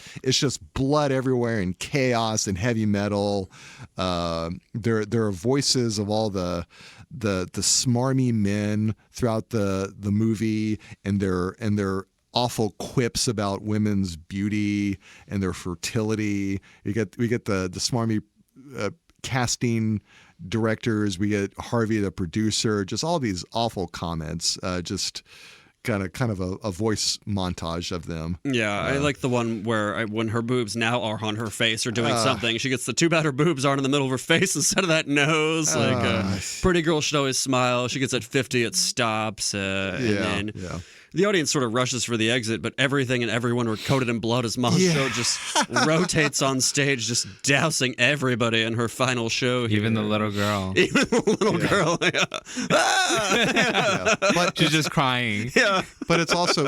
blood everywhere and chaos and heavy metal. There are voices of all the smarmy men throughout the movie, and their awful quips about women's beauty and their fertility. We get the smarmy casting directors. We get Harvey, the producer. Just all these awful comments. Just kind of a voice montage of them. Yeah, I like the one where when her boobs now are on her face or doing something, she gets the too bad her boobs aren't in the middle of her face instead of that nose. Pretty girl should always smile. She gets at 50, it stops, and then the audience sort of rushes for the exit, but everything and everyone were coated in blood as Monstro just rotates on stage, just dousing everybody in her final show. Even the little girl. But she's just crying. Yeah. But it's also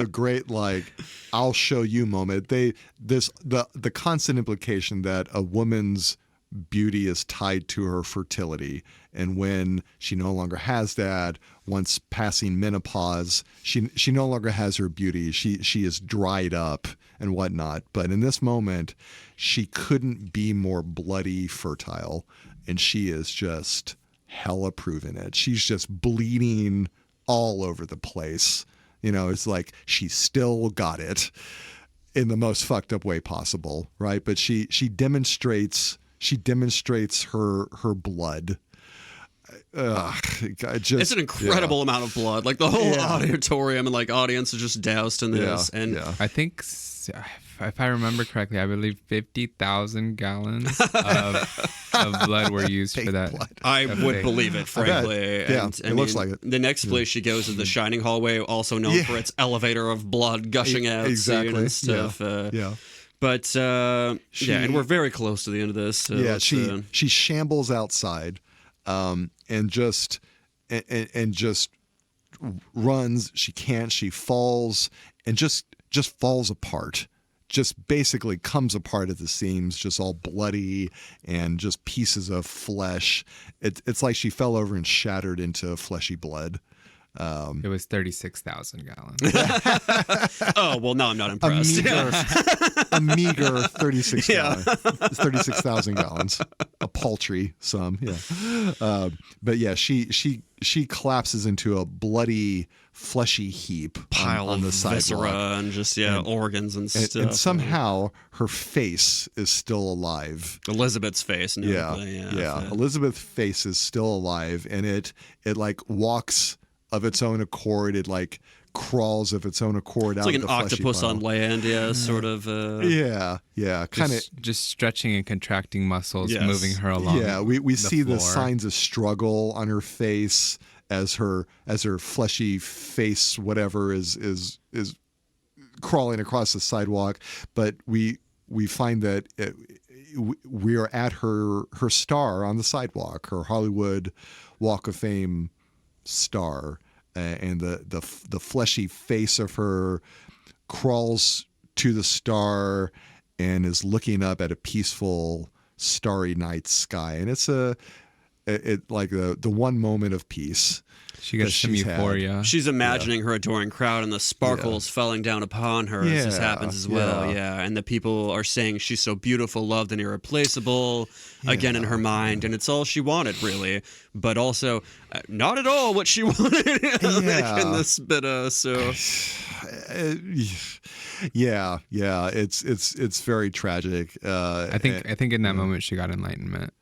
a great, like, I'll show you moment. The constant implication that a woman's beauty is tied to her fertility, and when she no longer has that, once passing menopause, she no longer has her beauty. She is dried up and whatnot. But in this moment, she couldn't be more bloody fertile, and she is just hella proving it. She's just bleeding all over the place. It's like she's still got it in the most fucked up way possible, right? But she demonstrates her blood. It's an incredible amount of blood. Like the whole auditorium and like audience is just doused in this. I think, if I remember correctly, I believe 50,000 gallons of blood were used for that. I would believe it, frankly. It looks like it. The next place she goes is the Shining Hallway, also known for its elevator of blood gushing out and stuff. But and we're very close to the end of this. So she shambles outside, and just runs. She falls and just falls apart. Just basically comes apart at the seams, just all bloody and just pieces of flesh. It's like she fell over and shattered into fleshy blood. It was 36,000 gallons. Oh, well, now I'm not impressed. A meager 36,000 gallons. A paltry sum, But she collapses into a bloody, fleshy heap pile on the of sidewalk. viscera and just organs and stuff. And somehow her face is still alive. Elizabeth's face. Yeah. Elizabeth's face is still alive, and it like walks of its own accord. It like crawls of its own accord out of the fleshy octopus pile. on land, sort of. Kind of just stretching and contracting muscles, moving her along. Yeah, we see floor. the signs of struggle on her face as her fleshy face, whatever, is crawling across the sidewalk. But we find that we are at her star on the sidewalk, her Hollywood Walk of Fame star. And the fleshy face of her crawls to the star and is looking up at a peaceful starry night sky, and it's like the one moment of peace. She gets some euphoria. She's imagining her adoring crowd and the sparkles falling down upon her as this happens as well. And the people are saying she's so beautiful, loved, and irreplaceable again in her mind, and it's all she wanted, really. But also, not at all what she wanted in this bit. It's very tragic. I think in that moment she got enlightenment.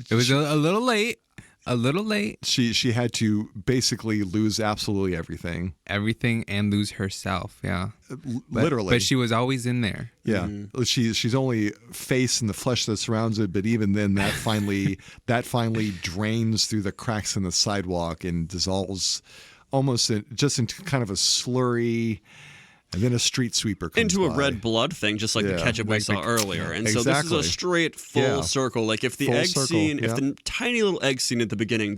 It was a little late. A little late. She had to basically lose absolutely everything. Everything and lose herself, yeah. Literally. But she was always in there. Yeah. She's only face and the flesh that surrounds it, but even then that finally drains through the cracks in the sidewalk and dissolves almost into kind of a slurry. And then a street sweeper comes into a by. Red blood thing, just like the ketchup we saw earlier. And so this is a straight full circle. Like if the full egg circle, scene, if the tiny little egg scene at the beginning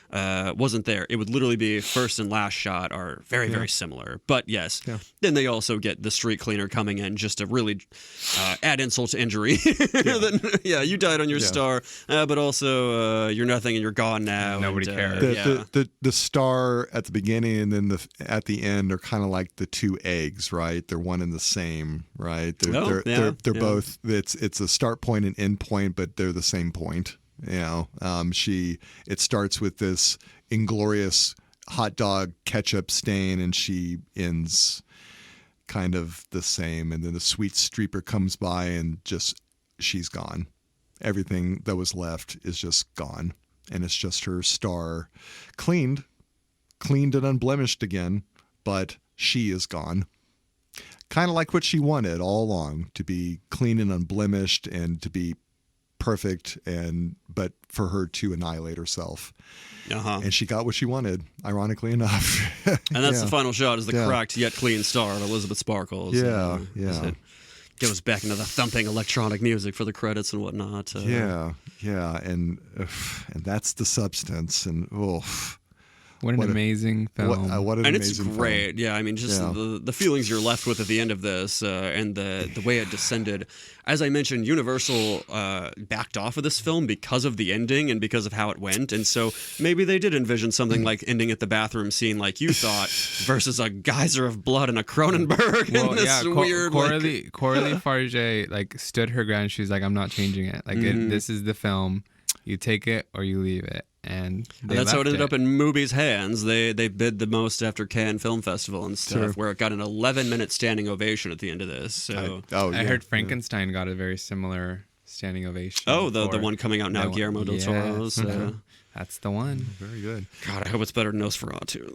wasn't there, it would literally be first and last shot are very, very similar. But yes, then they also get the street cleaner coming in just to really add insult to injury. Then, you died on your star, but also you're nothing and you're gone now. Nobody cares. The star at the beginning and then at the end are kind of like the two eggs, right? They're one and the same, right? They're both. It's a start point and end point, but they're the same point. It starts with this inglorious hot dog ketchup stain, and she ends kind of the same. And then the sweet streeper comes by, and she's gone. Everything that was left is just gone, and it's just her star, cleaned and unblemished again, but she is gone. Kind of like what she wanted all along, to be clean and unblemished and to be perfect, but for her to annihilate herself. And she got what she wanted, ironically enough. And that's the final shot, is the cracked yet clean star of Elizabeth Sparkles. It goes back into the thumping electronic music for the credits and whatnot. And that's the substance. And what an amazing film. What an and amazing it's great. film. Yeah, I mean, just the feelings you're left with at the end of this and the way it descended. As I mentioned, Universal backed off of this film because of the ending and because of how it went. And so maybe they did envision something like ending at the bathroom scene like you thought versus a geyser of blood and a Cronenberg. Well, and this weird... Coralie Fargeat stood her ground. She's like, I'm not changing it. This is the film. You take it or you leave it. And that's how it ended up in Mubi's hands. They bid the most after Cannes Film Festival and stuff, where it got an 11-minute standing ovation at the end of this. So I heard Frankenstein got a very similar standing ovation. Oh, the one coming out now, Guillermo del Toro's. That's the one. Very good. God, I hope it's better than Nosferatu.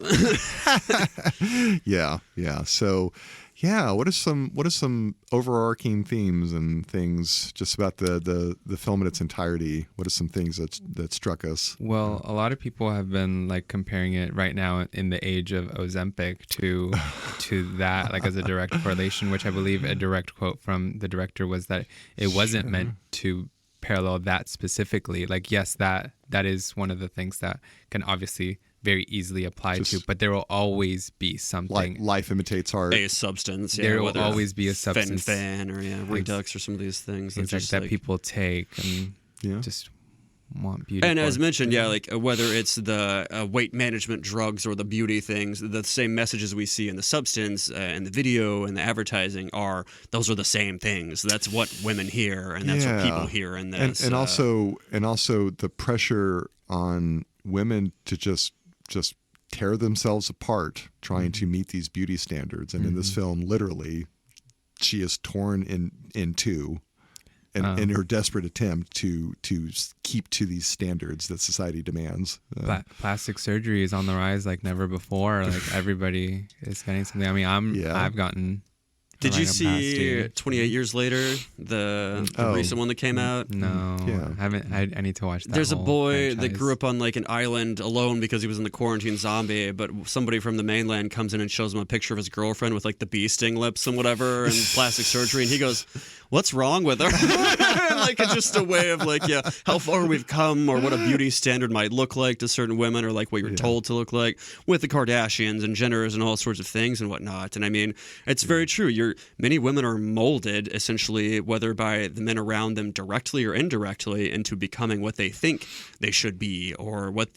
Yeah. So, what are some overarching themes and things just about the film in its entirety? What are some things that struck us? Well, a lot of people have been like comparing it right now in the age of Ozempic to that, like as a direct correlation, which I believe a direct quote from the director was that it wasn't meant to parallel that specifically. Like, yes, that is one of the things that can obviously very easily apply to, but there will always be something. Like life imitates art. A substance. There will always be a substance. Fen or Redux or some of these things. That people take and just want beauty. And as mentioned, like whether it's the weight management drugs or the beauty things, the same messages we see in the substance and the video and the advertising those are the same things. That's what women hear, and that's what people hear in this. And also the pressure on women to just tear themselves apart trying to meet these beauty standards. And in this film, literally, she is torn in two in her desperate attempt to keep to these standards that society demands. Plastic surgery is on the rise like never before. Like everybody is getting something. I mean, I've gotten. Did you see 28 Years Later, the recent one that came out? No, haven't. I need to watch that. There's a boy that grew up on like an island alone because he was in the quarantine zombie, but somebody from the mainland comes in and shows him a picture of his girlfriend with like the bee sting lips and whatever and plastic surgery, and he goes, "What's wrong with her?" Like it's just a way of like, how far we've come, or what a beauty standard might look like to certain women, or like what you're told to look like with the Kardashians and Jenners and all sorts of things and whatnot. And I mean, it's very true. Many women are molded essentially, whether by the men around them directly or indirectly, into becoming what they think they should be, or what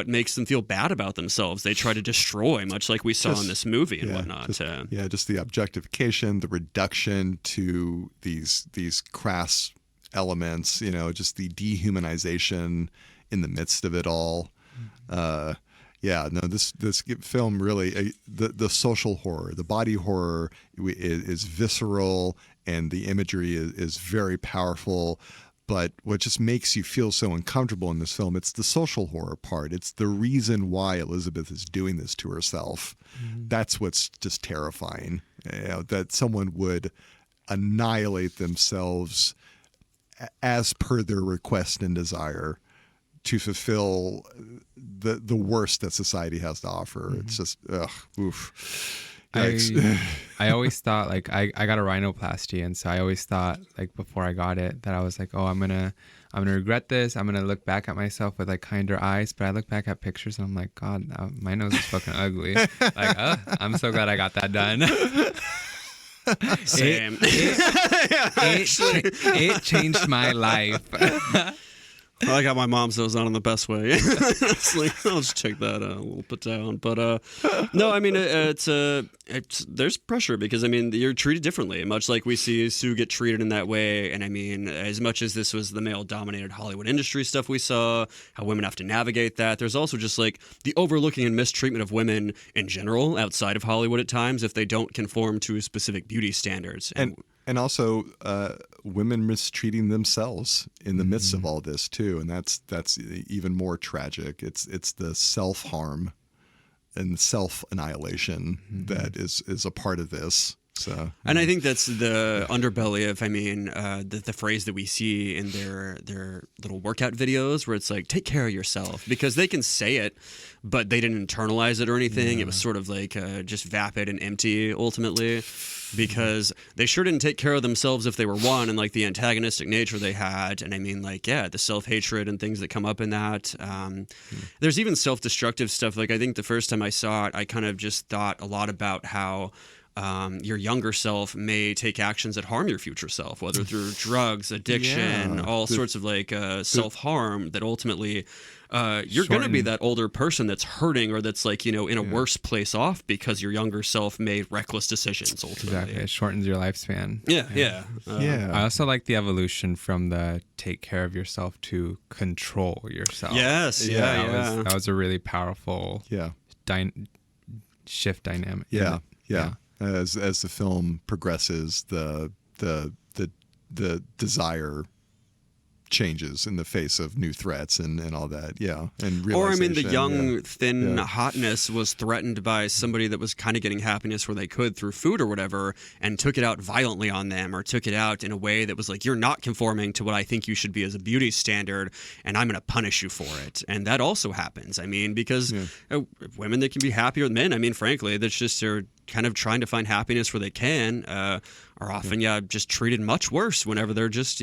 makes them feel bad about themselves. They try to destroy, much like we saw in this movie and whatnot. Just the objectification, the reduction to these crass elements, just the dehumanization in the midst of it all. This film really, the social horror, the body horror is visceral, and the imagery is very powerful. But what just makes you feel so uncomfortable in this film, it's the social horror part. It's the reason why Elizabeth is doing this to herself. That's what's just terrifying, that someone would annihilate themselves as per their request and desire to fulfill the worst that society has to offer. It's just, oof. I always thought, like, I got a rhinoplasty, and so I always thought, like, before I got it, that I was like, oh, I'm gonna regret this. I'm gonna look back at myself with like kinder eyes. But I look back at pictures and I'm like, God, my nose is fucking ugly. Like, I'm so glad I got that done. Same. It changed my life. I got my mom's nose not in the best way. It's like, I'll just check that a little bit down. But no, I mean, it's there's pressure because, I mean, you're treated differently, much like we see Sue get treated in that way. And I mean, as much as this was the male-dominated Hollywood industry stuff we saw, how women have to navigate that, there's also just like the overlooking and mistreatment of women in general outside of Hollywood at times if they don't conform to specific beauty standards. And also women mistreating themselves in the midst of all this too, and that's even more tragic. It's the self-harm and self-annihilation that is a part of this. So, and I think that's the underbelly of, I mean, the phrase that we see in their little workout videos where it's like, take care of yourself, because they can say it, but they didn't internalize it or anything. It was sort of like just vapid and empty ultimately, because they sure didn't take care of themselves if they were one, and like the antagonistic nature they had. And I mean, like, the self-hatred and things that come up in that. There's even self-destructive stuff. Like, I think the first time I saw it, I kind of just thought a lot about how your younger self may take actions that harm your future self, whether through drugs, addiction, all sorts of like self-harm that ultimately you're going to be that older person that's hurting, or that's like, in a worse place off because your younger self made reckless decisions ultimately. Exactly. It shortens your lifespan. Yeah. I also like the evolution from the take care of yourself to control yourself. Yes. That was a really powerful shift dynamic. Yeah. As the film progresses, the desire changes in the face of new threats and all that. And or I mean, the young thin hotness was threatened by somebody that was kind of getting happiness where they could through food or whatever, and took it out violently on them, or took it out in a way that was like, you're not conforming to what I think you should be as a beauty standard, and I'm going to punish you for it. And that also happens. I mean, because women that can be happier than men, I mean, frankly, that's just they're kind of trying to find happiness where they can, are often just treated much worse whenever they're just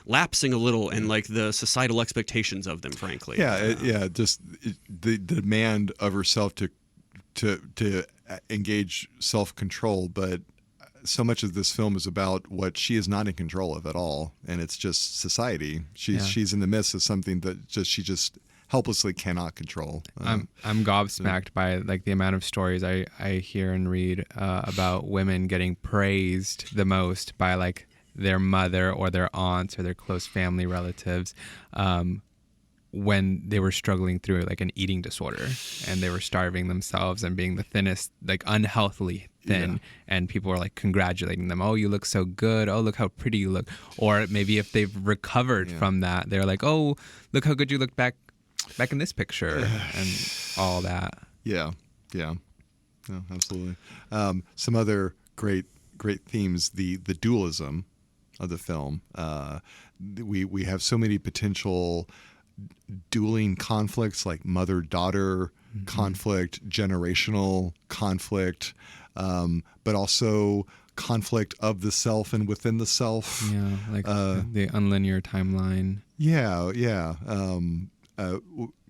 lapsing a little in like the societal expectations of them, frankly. Just the demand of herself to engage self-control, but so much of this film is about what she is not in control of at all, and it's just society. She's in the midst of something that she just helplessly cannot control. I'm gobsmacked by like the amount of stories I hear and read about women getting praised the most by like their mother or their aunts or their close family relatives when they were struggling through like an eating disorder and they were starving themselves and being the thinnest, like unhealthily thin, and people were like congratulating them. Oh, you look so good. Oh, look how pretty you look. Or maybe if they've recovered from that, they're like, oh, look how good you look back in this picture and all that. Yeah, absolutely. Some other great themes, the dualism of the film. We have so many potential dueling conflicts, like mother-daughter conflict, generational conflict, but also conflict of the self and within the self. Yeah, like the unlinear timeline. Yeah.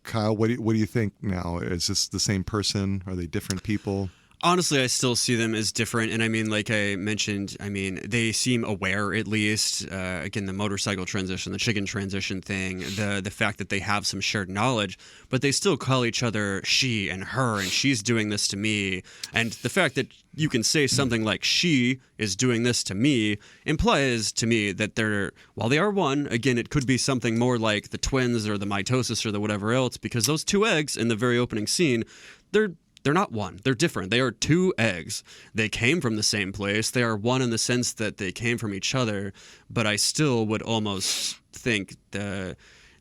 Kyle, what do you think now? Is this the same person? Are they different people? Honestly, I still see them as different. And I mean, like I mentioned, they seem aware, at least. Again, the motorcycle transition, the chicken transition thing, the fact that they have some shared knowledge, but they still call each other she and her, and she's doing this to me. And the fact that you can say something like she is doing this to me implies to me that while they are one, again, it could be something more like the twins or the mitosis or the whatever else, because those two eggs in the very opening scene, they're not one. They're different. They are two eggs. They came from the same place. They are one in the sense that they came from each other. But I still would almost think the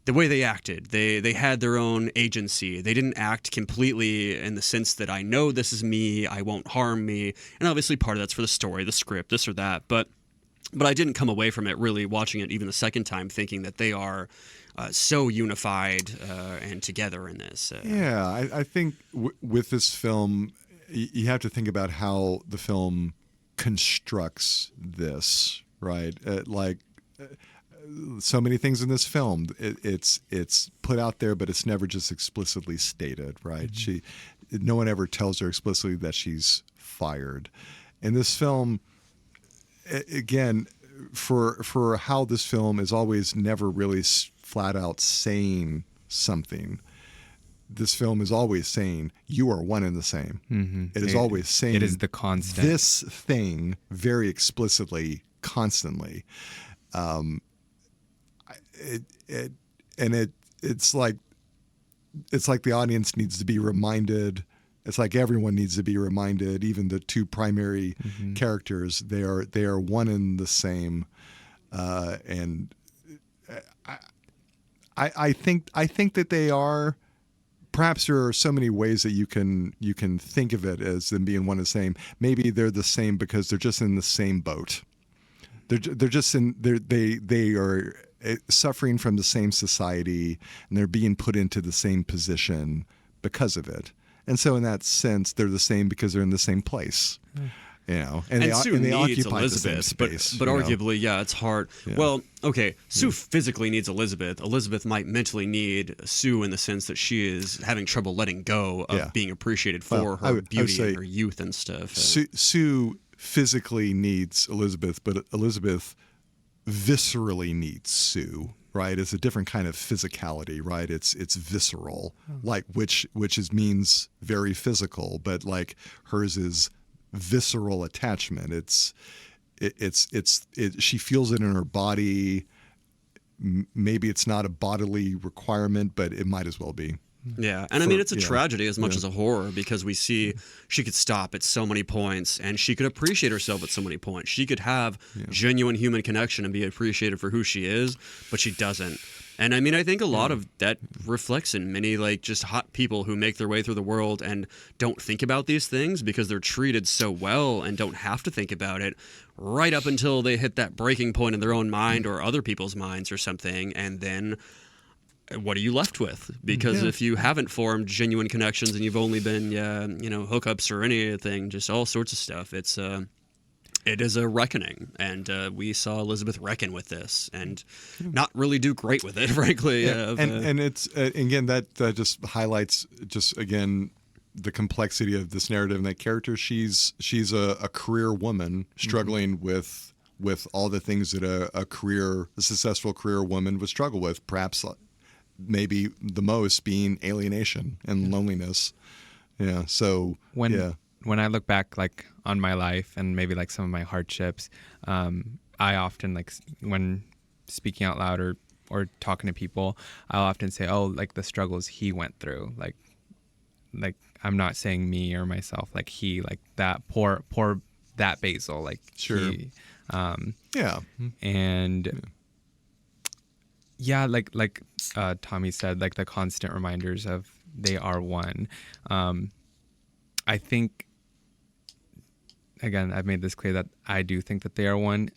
way they acted, they had their own agency. They didn't act completely in the sense that I know this is me, I won't harm me. And obviously part of that's for the story, the script, this or that. But I didn't come away from it really watching it even the second time thinking that they are so unified and together in this. I think with this film, you have to think about how the film constructs this, right? So many things in this film, it's put out there, but it's never just explicitly stated, right? Mm-hmm. No one ever tells her explicitly that she's fired. In this film, again, for how this film is always never really flat out saying something, this film is always saying you are one and the same. Mm-hmm. It is always saying it is the constant. This thing very explicitly, constantly. It's like the audience needs to be reminded. It's like everyone needs to be reminded. Even the two primary characters, they are one and the same. And I think that they are. Perhaps there are so many ways that you can think of it as them being one and the same. Maybe they're the same because they're just in the same boat. They are suffering from the same society, and they're being put into the same position because of it. And so, in that sense, they're the same because they're in the same place. You know, and Sue they needs occupy Elizabeth, the same space, but arguably, it's hard. Yeah. Well, okay, Sue physically needs Elizabeth. Elizabeth might mentally need Sue in the sense that she is having trouble letting go of being appreciated for her beauty and her youth and stuff. Sue physically needs Elizabeth, but Elizabeth viscerally needs Sue. Right, it's a different kind of physicality. Right, it's visceral, like which means very physical, but like hers is visceral attachment. She feels it in her body. Maybe it's not a bodily requirement, but it might as well be. Yeah, and I mean, it's a tragedy as much as a horror, because we see she could stop at so many points and she could appreciate herself at so many points. She could have genuine human connection and be appreciated for who she is, but she doesn't. And I mean, I think a lot of that reflects in many like just hot people who make their way through the world and don't think about these things because they're treated so well and don't have to think about it right up until they hit that breaking point in their own mind or other people's minds or something, and then what are you left with? Because if you haven't formed genuine connections and you've only been, hookups or anything, just all sorts of stuff, it is a reckoning. And we saw Elizabeth reckon with this and not really do great with it, frankly. And it's, again, that just highlights again, the complexity of this narrative and that character. She's a career woman struggling with all the things that a successful career woman would struggle with, perhaps maybe the most being alienation and loneliness. Yeah. So when I look back like on my life and maybe like some of my hardships, I often like when speaking out loud or talking to people, I'll often say, oh, like the struggles he went through, like I'm not saying me or myself, like he, like that poor that Basil, like sure. He, yeah. And yeah, like Tommy said, like the constant reminders of they are one. I think, again, I've made this clear that I do think that they are one.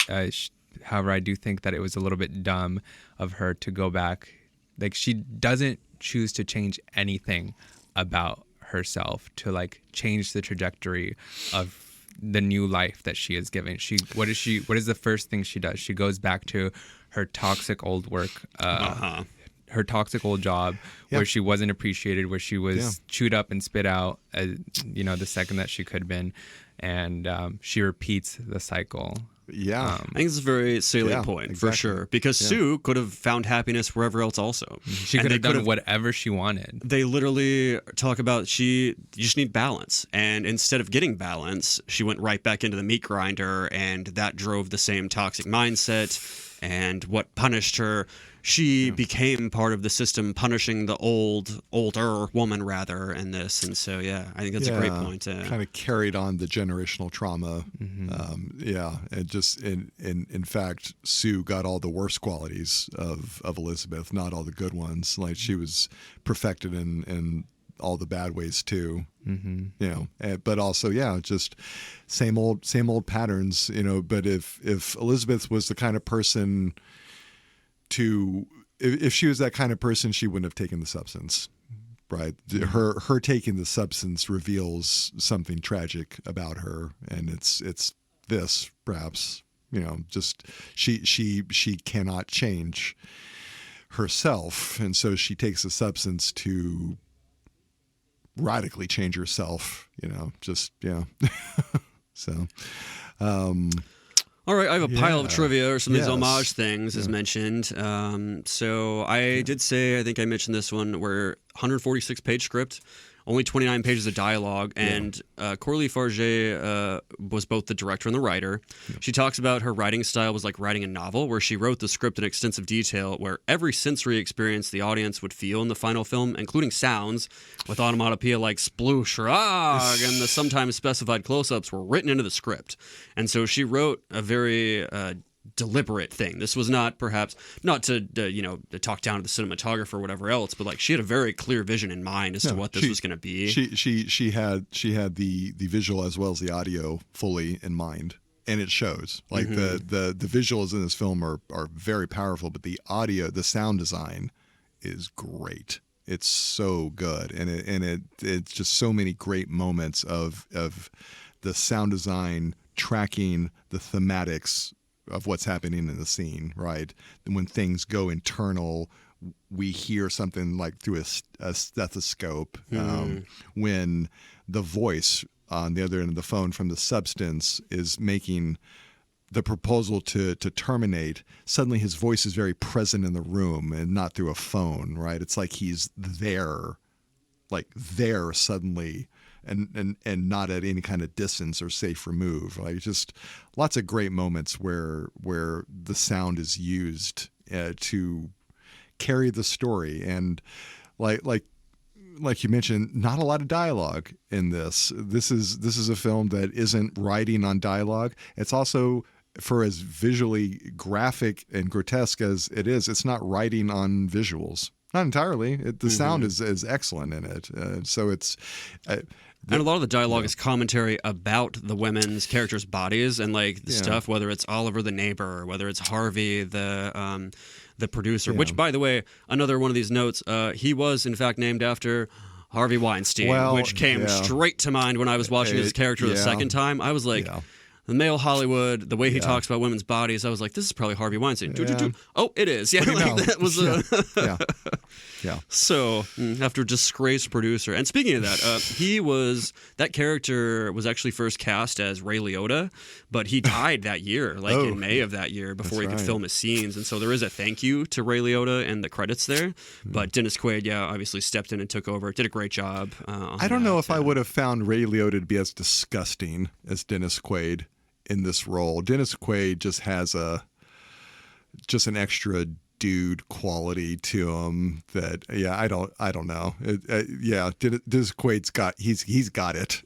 However, I do think that it was a little bit dumb of her to go back. Like, she doesn't choose to change anything about herself to like change the trajectory of the new life that she is giving. What is the first thing she does? She goes back to her toxic old work, her toxic old job, where she wasn't appreciated, where she was chewed up and spit out, the second that she could have been, and she repeats the cycle. Yeah, I think it's a very salient point for sure, because Sue could have found happiness wherever else also. She could have done whatever she wanted. They literally talk about you just need balance, and instead of getting balance, she went right back into the meat grinder, and that drove the same toxic mindset. And what punished her, she became part of the system, punishing the older woman rather in this. And so, I think that's a great point. Kind of carried on the generational trauma. And just in fact, Sue got all the worst qualities of Elizabeth, not all the good ones. Like, she was perfected in all the bad ways too. But also just same old patterns, but if Elizabeth was the kind of person if she was that kind of person, she wouldn't have taken the substance, right? Her taking the substance reveals something tragic about her, and it's this perhaps, just she cannot change herself, and so she takes the substance to radically change herself, so all right, I have a pile of trivia or some of these homage things as mentioned. So I did say, I think I mentioned this one, where 146-page script, only 29 pages of dialogue, and Coralie Fargeat was both the director and the writer. She talks about her writing style was like writing a novel, where she wrote the script in extensive detail, where every sensory experience the audience would feel in the final film, including sounds, with onomatopoeia like sploosh or and the sometimes specified close-ups were written into the script. And so she wrote a very deliberate thing. This was not to talk down to the cinematographer or whatever else, but like she had a very clear vision in mind as to what this was going to be. She had the visual as well as the audio fully in mind, and it shows. Like the visuals in this film are very powerful, but the audio, the sound design is great. It's so good, and it's just so many great moments of the sound design tracking the thematics of what's happening in the scene, right? And when things go internal, we hear something like through a stethoscope. When the voice on the other end of the phone from the substance is making the proposal to terminate, suddenly his voice is very present in the room and not through a phone, right? It's like he's there suddenly, and not at any kind of distance or safe remove. Like, just lots of great moments where the sound is used to carry the story, and like you mentioned, not a lot of dialogue in this. This is a film that isn't riding on dialogue. It's also, for as visually graphic and grotesque as it is, it's not riding on visuals. Not entirely. The sound is excellent in it. So it's. And a lot of the dialogue is commentary about the women's characters' bodies and like the stuff, whether it's Oliver the neighbor, or whether it's Harvey the producer. Which, by the way, another one of these notes, he was in fact named after Harvey Weinstein, which came straight to mind when I was watching his character the second time. I was like. The male Hollywood, the way he talks about women's bodies, I was like, this is probably Harvey Weinstein. Oh, it is. Yeah, like that was So, after disgraced producer. And speaking of that, that character was actually first cast as Ray Liotta, but he died that year, in May of that year, before he could film his scenes. And so there is a thank you to Ray Liotta in the credits there. But Dennis Quaid, obviously stepped in and took over. Did a great job. I don't know if I would have found Ray Liotta to be as disgusting as Dennis Quaid in this role. Dennis Quaid just has an extra dude quality to him that I don't know. Dennis Quaid's got it.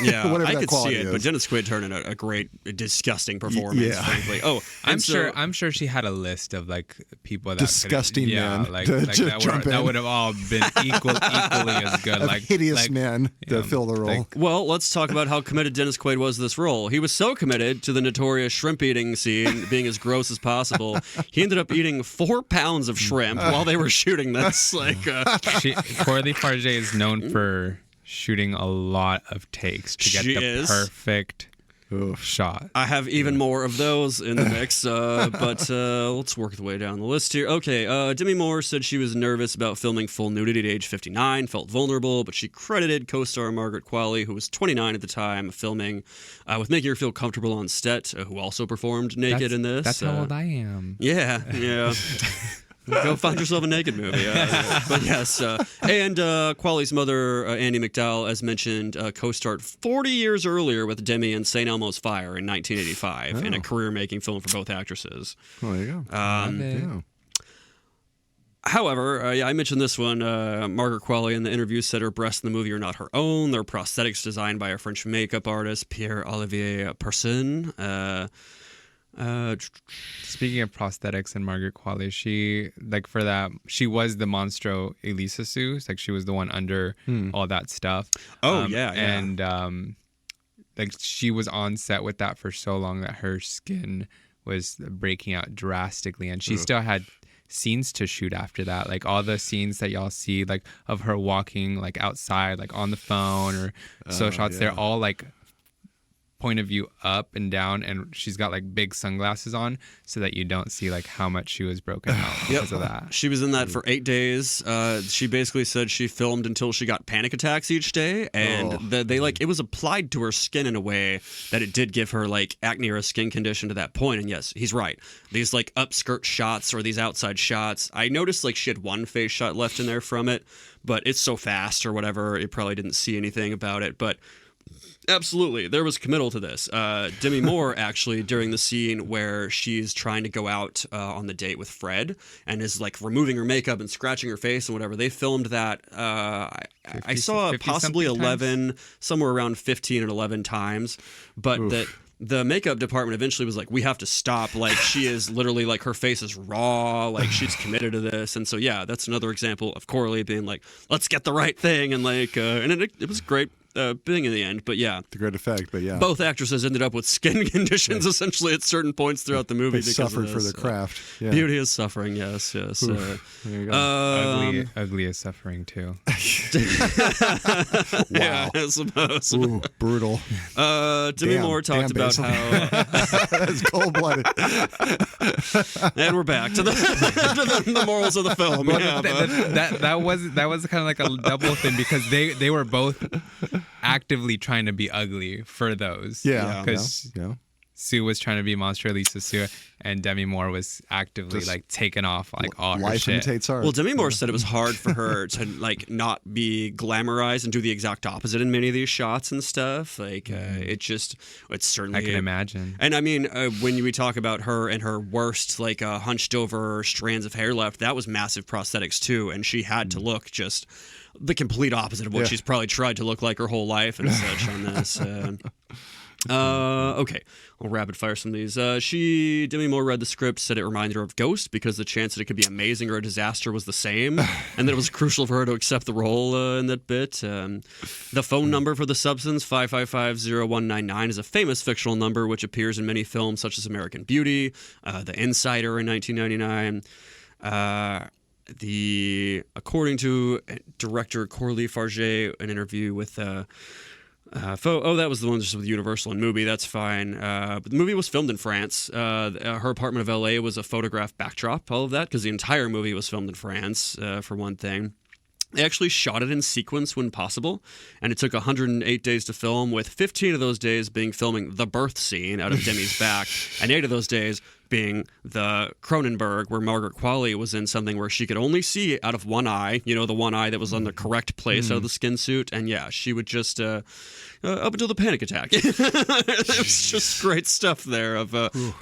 Yeah, I could see it, but Dennis Quaid turned in a great, disgusting performance. Frankly. Oh, I'm sure she had a list of like people that disgusting men, that would have all been equally as good, like hideous men to fill the role. Well, let's talk about how committed Dennis Quaid was to this role. He was so committed to the notorious shrimp eating scene being as gross as possible. He ended up eating 4 pounds of shrimp while they were shooting this. Coralie Fargeat is known for shooting a lot of takes to get the perfect shot. I have even more of those in the mix, but let's work the way down the list here. Okay, Demi Moore said she was nervous about filming full nudity at age 59, felt vulnerable, but she credited co-star Margaret Qualley, who was 29 at the time of filming, with making her feel comfortable on set, who also performed naked in this. That's how old I am. Yeah. Go find yourself a naked movie. But yes. And Qualley's mother, Andie MacDowell, as mentioned, co-starred 40 years earlier with Demi in St. Elmo's Fire in 1985 in a career-making film for both actresses. Oh, there you go. However, I mentioned this one. Margaret Qualley in the interview said her breasts in the movie are not her own. They're prosthetics designed by a French makeup artist, Pierre-Olivier Persson. Speaking of prosthetics and Margaret Qualley, she was the Monstro Elisa Sue. Like she was the one under all that stuff. And she was on set with that for so long that her skin was breaking out drastically, and she still had scenes to shoot after that. Like all the scenes that y'all see, like of her walking like outside, like on the phone or so shots, they're all like point of view up and down, and she's got like big sunglasses on so that you don't see like how much she was broken out because of that. She was in that for 8 days. She basically said she filmed until she got panic attacks each day, and it was applied to her skin in a way that it did give her like acne or a skin condition to that point. And yes, he's right. These like upskirt shots or these outside shots, I noticed like she had one face shot left in there from it, but it's so fast or whatever, it probably didn't see anything about it. But absolutely, there was committal to this. Demi Moore, actually, during the scene where she's trying to go out on the date with Fred and is like removing her makeup and scratching her face and whatever, they filmed that. I saw possibly 11, somewhere around 15 and 11 times, but that. The makeup department eventually was like, we have to stop. Like, she is literally like, her face is raw. Like, she's committed to this. And so, yeah, that's another example of Coralie being like, let's get the right thing. And like, and it was great being in the end. But yeah. The great effect, but yeah. Both actresses ended up with skin conditions essentially at certain points throughout the movie. They suffered for their craft. Yeah. Beauty is suffering, yes. There you go. Ugly is suffering too. Wow. Yeah, I suppose. Ooh, brutal. Demi Moore talked about how that's cold-blooded. And we're back to the morals of the film. Well, that was kind of like a double thing because they were both actively trying to be ugly for those. Yeah. Because Sue was trying to be Monster Lisa Sue, and Demi Moore was actively like taking off like all her shit. Imitates art. Well, Demi Moore said it was hard for her to like not be glamorized and do the exact opposite in many of these shots and stuff. Like it's certainly. I can imagine. And I mean, when we talk about her and her worst like hunched over strands of hair left, that was massive prosthetics too, and she had to look just the complete opposite of what she's probably tried to look like her whole life and such on this. Okay, we'll rapid fire some of these. Demi Moore read the script, said it reminded her of Ghost because the chance that it could be amazing or a disaster was the same, and that it was crucial for her to accept the role in that bit. The phone number for the substance, 555-0199, is a famous fictional number which appears in many films such as American Beauty, The Insider in 1999. According to director Coralie Fargeat, an interview with that was the one just with Universal and Mubi. That's fine. But the movie was filmed in France. Her apartment of LA was a photographed backdrop, all of that, because the entire movie was filmed in France, for one thing. They actually shot it in sequence when possible, and it took 108 days to film, with 15 of those days being filming the birth scene out of Demi's back, and 8 of those days being the Cronenberg, where Margaret Qualley was in something where she could only see out of one eye, the one eye that was on the correct place out of the skin suit. And yeah, she would just, up until the panic attack. It was just great stuff there.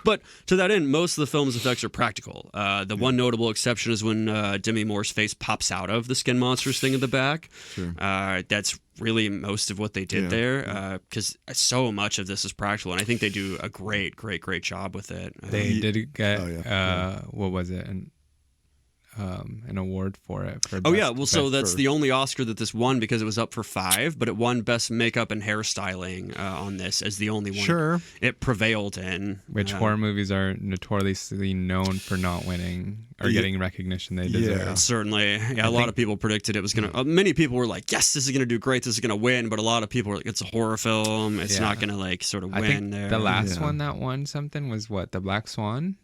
But to that end, most of the film's effects are practical. The one notable exception is when Demi Moore's face pops out of the skin monsters thing in the back. Sure. That's really most of what they did there, because so much of this is practical, and I think they do a great job with it. They did get what was it, an award for it. So that's the only Oscar that this won, because it was up for 5, but it won Best Makeup and Hairstyling on this as the only one. Sure, it prevailed in. Which horror movies are notoriously known for not winning or getting recognition they deserve. Yeah, certainly. Yeah, a lot of people predicted it was gonna. Many people were like, "Yes, this is gonna do great. This is gonna win." But a lot of people were like, "It's a horror film. It's not gonna sort of win." I think there. The last one that won something was what? The Black Swan.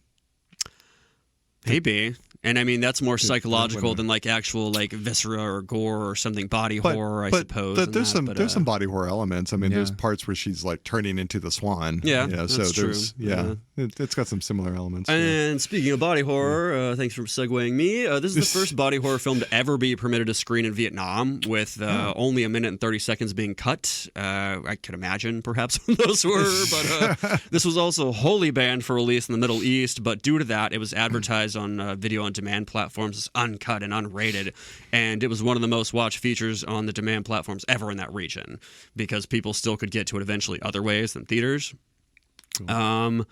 Maybe. And I mean, that's more psychological than actual viscera or gore or something, body horror, I suppose. There's some body horror elements. I mean, there's parts where she's turning into the swan. Yeah, so there's true. It's got some similar elements. And speaking of body horror, thanks for segueing me. This is the first body horror film to ever be permitted to screen in Vietnam, with only 1 minute and 30 seconds being cut. I could imagine perhaps when those were, but this was also wholly banned for release in the Middle East. But due to that, it was advertised on video on demand platforms as uncut and unrated, and it was one of the most watched features on the demand platforms ever in that region, because people still could get to it eventually other ways than theaters. Cool.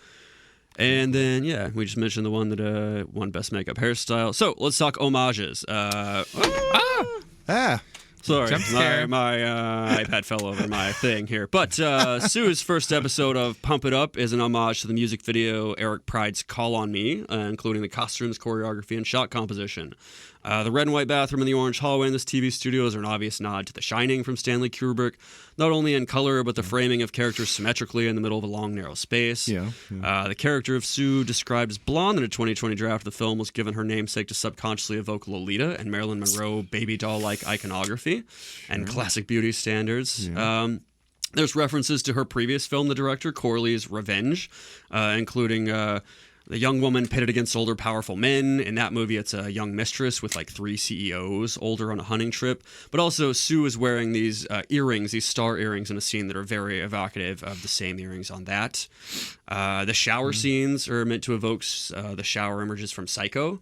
And then we just mentioned the one that won Best Makeup Hairstyle. So let's talk homages. Sorry, my iPad fell over my thing here. But Sue's first episode of Pump It Up is an homage to the music video Eric Pride's Call on Me, including the costumes, choreography, and shot composition. The red and white bathroom and the orange hallway in this TV studio is an obvious nod to The Shining from Stanley Kubrick, not only in color, but the framing of characters symmetrically in the middle of a long, narrow space. The character of Sue, described as blonde in a 2020 draft of the film, was given her namesake to subconsciously evoke Lolita and Marilyn Monroe baby doll-like iconography and classic beauty standards. There's references to her previous film, the director, Coralie's Revenge, including... the young woman pitted against older, powerful men. In that movie, it's a young mistress with 3 CEOs, older, on a hunting trip. But also, Sue is wearing these earrings, these star earrings, in a scene that are very evocative of the same earrings on that. The shower scenes are meant to evoke the shower images from Psycho.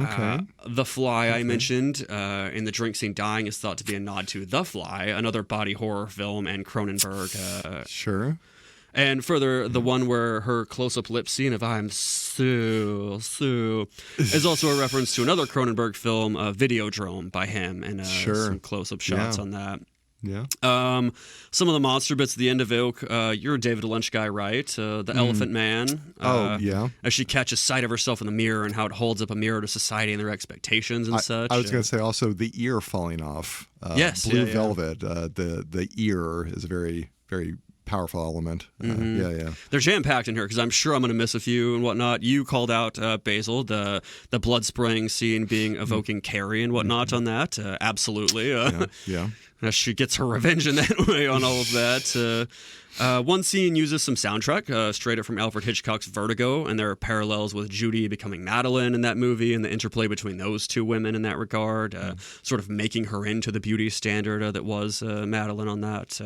Okay. The Fly, I mentioned, in the drink scene dying, is thought to be a nod to The Fly, another body horror film, and Cronenberg. Sure. And further, the one where her close-up lip scene of "I'm Sue" is also a reference to another Cronenberg film, Videodrome, by him, and some close-up shots on that. Yeah. Some of the monster bits at the end of it. You're a David Lynch guy, right? The Elephant Man. As she catches sight of herself in the mirror and how it holds up a mirror to society and their expectations and such. I was going to say also the ear falling off. Yes. Blue Velvet. The ear is a very, very powerful element. They're jam-packed in here, because I'm sure I'm going to miss a few and whatnot. You called out Basil, the blood spraying scene being evoking Carrie and whatnot on that. Absolutely. She gets her revenge in that way on all of that. One scene uses some soundtrack straight up from Alfred Hitchcock's Vertigo, and there are parallels with Judy becoming Madeline in that movie, and the interplay between those two women in that regard, sort of making her into the beauty standard that was Madeline on that.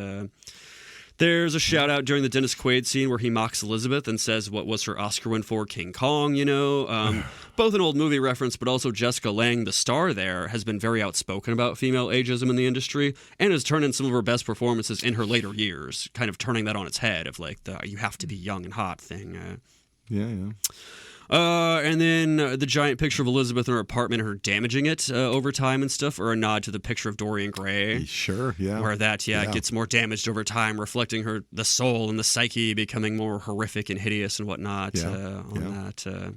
There's a shout out during the Dennis Quaid scene where he mocks Elizabeth and says what was her Oscar win for, King Kong, both an old movie reference, but also Jessica Lange, the star there, has been very outspoken about female ageism in the industry and has turned in some of her best performances in her later years, kind of turning that on its head of the you have to be young and hot thing. And then the giant picture of Elizabeth in her apartment and her damaging it over time and stuff are a nod to the picture of Dorian Gray. Sure, yeah. Where that, gets more damaged over time, reflecting the soul and the psyche becoming more horrific and hideous and whatnot that.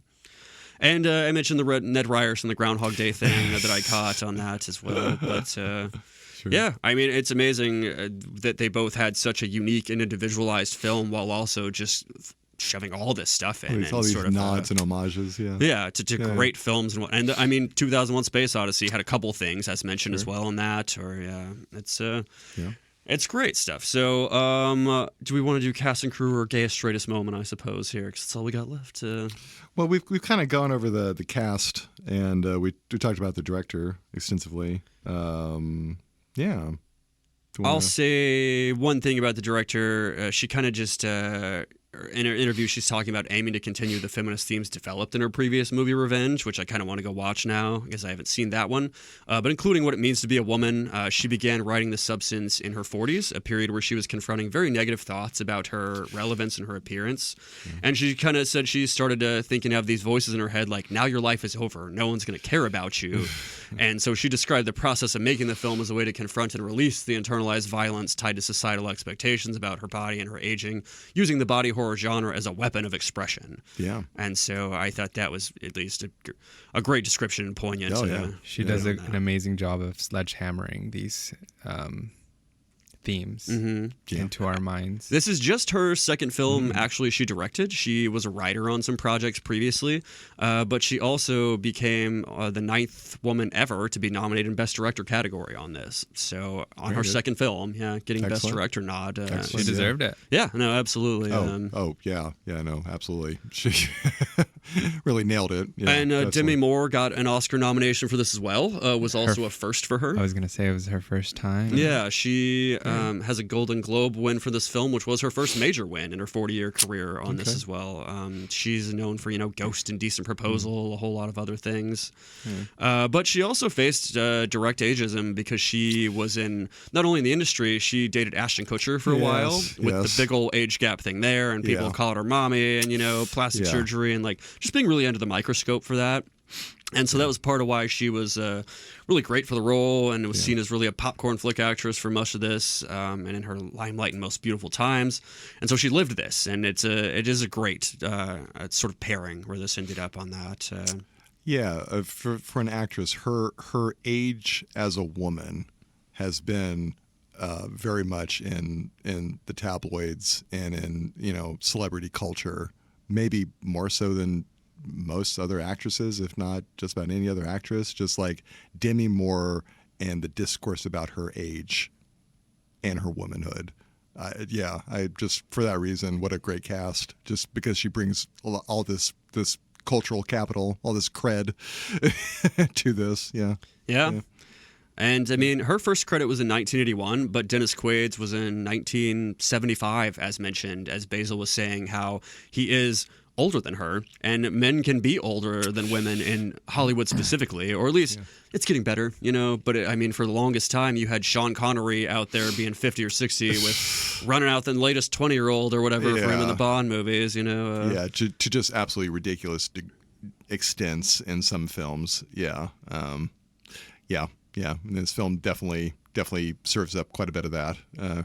And I mentioned the Ned Ryerson, the Groundhog Day thing that I caught on that as well. But sure. Yeah, I mean, it's amazing that they both had such a unique and individualized film while also just shoving all this stuff in, and all these sort of nods and homages, to great films and I mean, 2001: Space Odyssey had a couple things as mentioned as well in that, or it's It's great stuff. So, do we want to do cast and crew or gayest, straightest moment, I suppose, here? Because that's all we got left. Well, we've kind of gone over the cast, and we talked about the director extensively. Yeah. I'll say one thing about the director. She kind of just... in her interview, she's talking about aiming to continue the feminist themes developed in her previous movie, Revenge, which I kind of want to go watch now because I haven't seen that one. But including what it means to be a woman, she began writing The Substance in her 40s, a period where she was confronting very negative thoughts about her relevance and her appearance. Mm-hmm. And she kind of said she started thinking of these voices in her head like, now your life is over. No one's going to care about you. And so she described the process of making the film as a way to confront and release the internalized violence tied to societal expectations about her body and her aging, using the body horror genre as a weapon of expression. Yeah. And so I thought that was at least a great description and poignant. Oh, yeah. She does an amazing job of sledgehammering these themes into our minds. This is just her second film actually she directed. She was a writer on some projects previously, but she also became the 9th woman ever to be nominated in Best Director category on this. So on her second film, getting Excellent. Best Director nod. She deserved it. Yeah, no, absolutely. Yeah, no, absolutely. She really nailed it. Yeah, and Demi Moore got an Oscar nomination for this as well. Was also a first for her. I was going to say it was her first time. Yeah, she has a Golden Globe win for this film, which was her first major win in her 40-year career on this as well. She's known for, Ghost and Decent Proposal, a whole lot of other things. But she also faced direct ageism because she was not only in the industry, she dated Ashton Kutcher for a while with the big old age gap thing there, and people called her mommy and, plastic surgery and just being really under the microscope for that. And so that was part of why she was really great for the role and was seen as really a popcorn flick actress for much of this and in her limelight in Most Beautiful Times. And so she lived this, and it is a great sort of pairing where this ended up on that. For an actress, her age as a woman has been very much in the tabloids and in celebrity culture, maybe more so than most other actresses, if not just about any other actress. Just like Demi Moore and the discourse about her age and her womanhood. I just, for that reason, what a great cast, just because she brings all this cultural capital, all this cred to this. Yeah. And I mean, her first credit was in 1981, but Dennis Quaid's was in 1975, as mentioned, as Basil was saying, how he is older than her, and men can be older than women in Hollywood specifically, or at least it's getting better, but for the longest time you had Sean Connery out there being 50 or 60 with running out the latest 20-year-old or whatever for him in the Bond movies, to just absolutely ridiculous extents in some films. And this film definitely serves up quite a bit of that,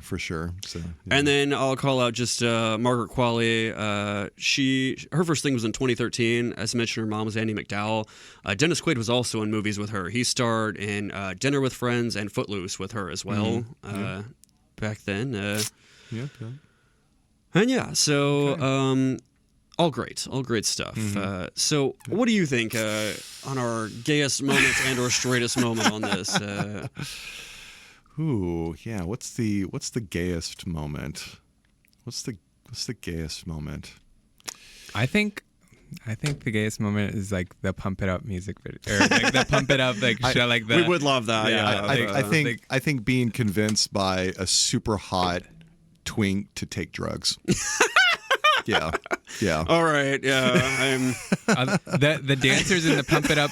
for sure. So, And then I'll call out just Margaret Qualley. Her first thing was in 2013. As mentioned, her mom was Andie MacDowell. Dennis Quaid was also in movies with her. He starred in Dinner with Friends and Footloose with her as well back then. All great stuff. So what do you think on our gayest moment and or straightest moment on this? What's the gayest moment? What's the gayest moment? I think the gayest moment is like the pump it up music video, or like the pump it up show like that. We would love that. I think being convinced by a super hot twink to take drugs. Yeah. All right. Yeah. The dancers in the pump it up.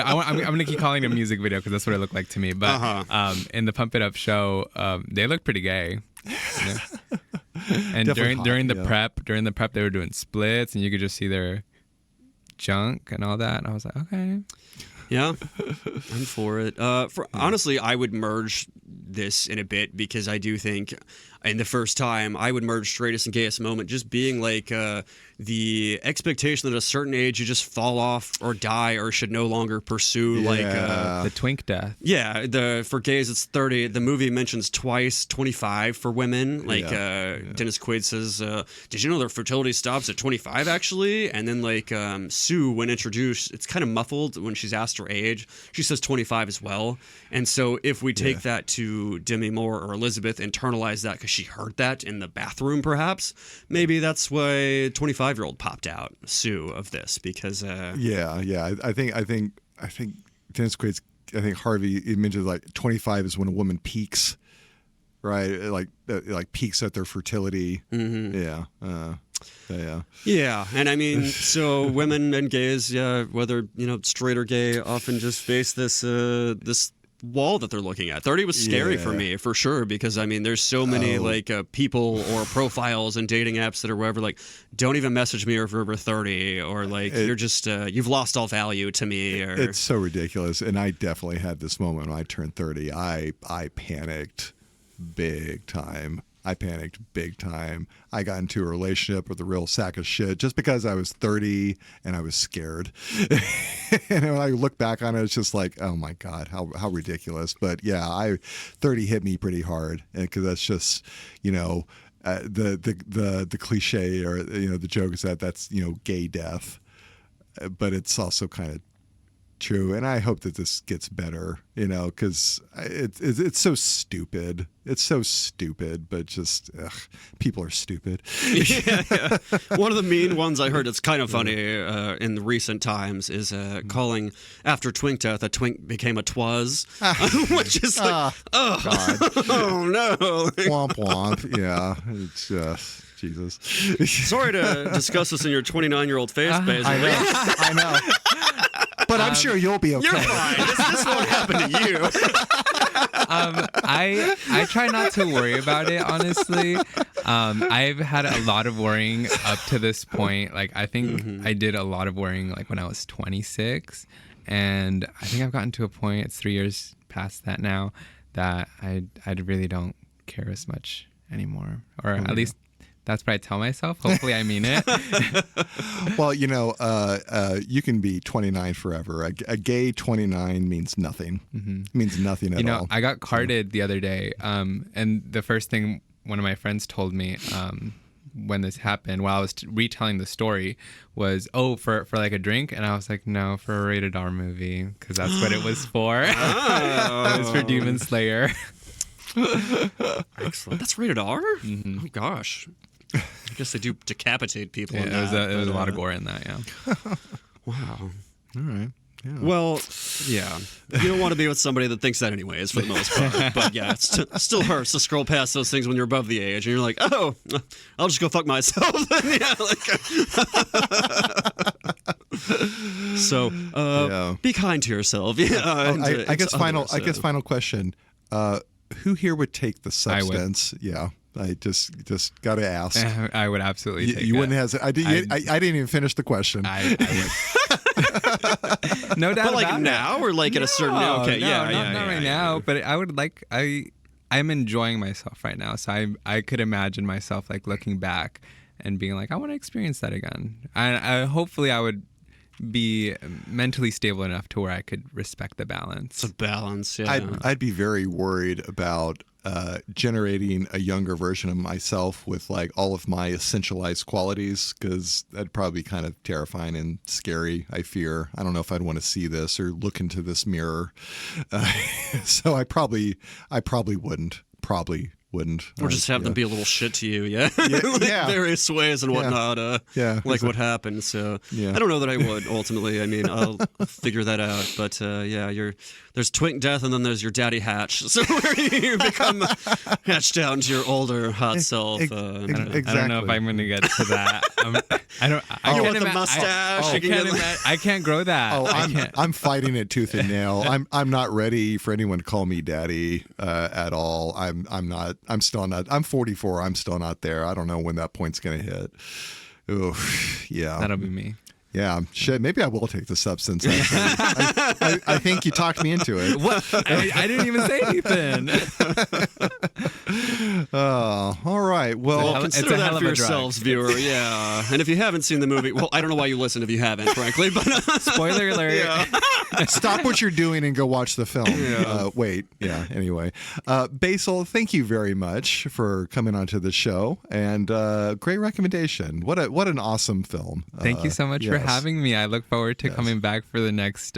I'm gonna keep calling it a music video because that's what it looked like to me. But in the pump it up show, they look pretty gay. And during the prep, they were doing splits, and you could just see their junk and all that. And I was like, okay. Yeah, I'm for it. Honestly, I would merge this in a bit because I do think in the first time I would merge straightest and gayest moment just being like the expectation that at a certain age you just fall off or die or should no longer pursue the twink death. Yeah, for gays it's 30. The movie mentions twice 25 for women. Dennis Quaid says, "Did you know their fertility stops at 25 actually?" And then Sue, when introduced, it's kind of muffled when she's asked her age. She says 25 as well. And so if we take that to Demi Moore or Elizabeth, internalize that because she heard that in the bathroom, perhaps, maybe that's why 25-year-old popped out, Sue, of this, because I think Dennis Quaid's, I think Harvey, he mentioned like 25 is when a woman peaks, right? Like peaks at their fertility. Mm-hmm. Yeah, and I mean, so women and gays, whether straight or gay, often just face this wall that they're looking at. 30 was scary for me, for sure, because I mean, there's so many people or profiles and dating apps that are wherever like, don't even message me if you're over 30, or like you're just you've lost all value to me. Or it's so ridiculous. And I definitely had this moment when I turned 30. I panicked big time. I got into a relationship with a real sack of shit just because I was 30 and I was scared. And when I look back on it, it's just like, oh my God, how ridiculous. But yeah, 30 hit me pretty hard, because that's just, the cliche, or the joke is that's gay death, but it's also kind of true. And I hope that this gets better, because it's so stupid. It's so stupid, but just people are stupid. Yeah. One of the mean ones I heard, it's kind of funny in the recent times, is calling after twink death, a twink became a twas, which is like, oh God, oh no, womp womp. Yeah, it's just Jesus. Sorry to discuss this in your 29-year-old face, Basil. I know. But I'm sure you'll be okay. You're fine. This won't happen to you. I try not to worry about it, honestly. I've had a lot of worrying up to this point. Like, I think I did a lot of worrying like when I was 26, and I think I've gotten to a point, it's 3 years past that now, that I really don't care as much anymore, or at least that's what I tell myself. Hopefully I mean it. Well, you can be 29 forever. A gay 29 means nothing. Mm-hmm. It means nothing at all. I got carded the other day, and the first thing one of my friends told me when this happened, while I was retelling the story, was, for like a drink? And I was like, no, for a rated R movie, because that's what it was for. It was for Demon Slayer. Excellent. That's rated R? Mm-hmm. Oh, gosh. I guess they do decapitate people. Yeah, there was a lot of gore in that, yeah. Wow. All right. Yeah. Well, yeah. You don't want to be with somebody that thinks that anyways, for the most part. But yeah, it still hurts to scroll past those things when you're above the age, and you're like, oh, I'll just go fuck myself. So, be kind to yourself. Yeah. I guess final question. Who here would take the substance? Yeah. I just got to ask. I would absolutely take it. You wouldn't hesitate. I didn't even finish the question. I would. No doubt. But like now, or like at a certain? Okay, not right now. But I would like. I'm enjoying myself right now, so I could imagine myself like looking back and being like, I want to experience that again. Hopefully I would be mentally stable enough to where I could respect the balance. It's a balance, yeah. I'd be very worried about generating a younger version of myself with like all of my essentialized qualities, because that'd probably be kind of terrifying and scary. I fear. I don't know if I'd want to see this or look into this mirror. So I probably wouldn't. Or just have them be a little shit to you, various ways and whatnot, like what happened. So I don't know that I would, ultimately. I mean, I'll figure that out. But there's twink death, and then there's your daddy hatch. So where you become hatched out into your older hot self. Exactly. I don't know if I'm going to get to that. You want the mustache? I can't grow that. I'm fighting it tooth and nail. I'm not ready for anyone to call me daddy at all. I'm not. I'm still not. I'm 44. I'm still not there. I don't know when that point's going to hit. Oof, yeah. That'll be me. Yeah, shit. Maybe I will take the substance. Actually. I think you talked me into it. What? I didn't even say anything. All right. Well, consider that for yourselves, viewer. Yeah. And if you haven't seen the movie, well, I don't know why you listen if you haven't, frankly. But spoiler alert. Yeah. Stop what you're doing and go watch the film. Yeah. Wait. Yeah. Anyway, Basil, thank you very much for coming onto the show, and great recommendation. What an awesome film. Thank you so much for having me. I look forward to coming back for the next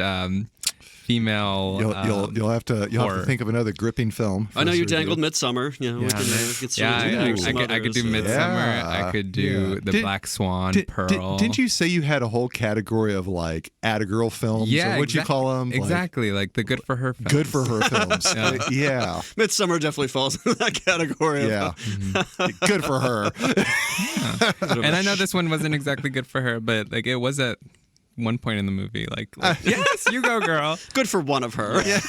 female. You'll have to think of another gripping film. I know you dangled Midsummer. You know, we can I could do Midsummer. I could do the Black Swan, Pearl. Didn't you say you had a whole category of like Atta-girl films? Yeah, what'd you call them? Exactly, like the good for her films. Good for her films. Yeah. Midsummer definitely falls into that category. Yeah. Good for her. And I know this one wasn't exactly good for her, but like it was at one point in the movie, like yes, you go, girl. Good for one of her. Yeah.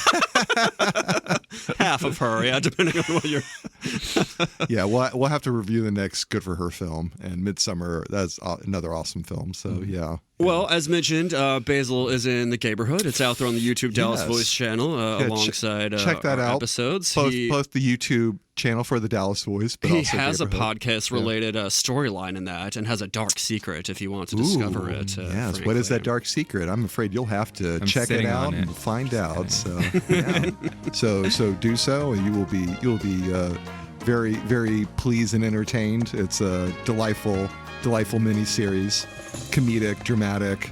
Half of her, yeah, depending on what you're. Yeah, we'll have to review the next Good for Her film, and Midsummer, that's another awesome film. So yeah. Well, as mentioned, Basil is in the Neighborhood. It's out there on the YouTube Dallas Voice channel alongside check that out. Episodes. Post the YouTube channel for the Dallas Voice. But he has a podcast-related storyline in that, and has a dark secret if you want to discover it. Yes. frankly. What is that dark secret? I'm afraid you'll have to check it out and find out. So yeah. so do so, and you'll be very, very pleased and entertained. It's a delightful miniseries, comedic, dramatic,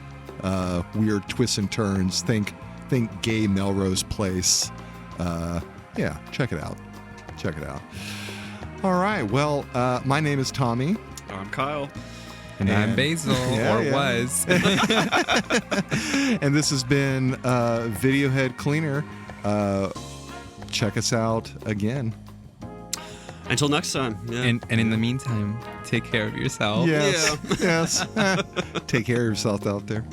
weird twists and turns. Think gay Melrose Place. Yeah, check it out. All right. Well, my name is Tommy. I'm Kyle. And I'm Basil, was. And this has been Videohead Cleaner. Check us out again. Until next time. Yeah. And in the meantime, take care of yourself. Yes. Take care of yourself out there.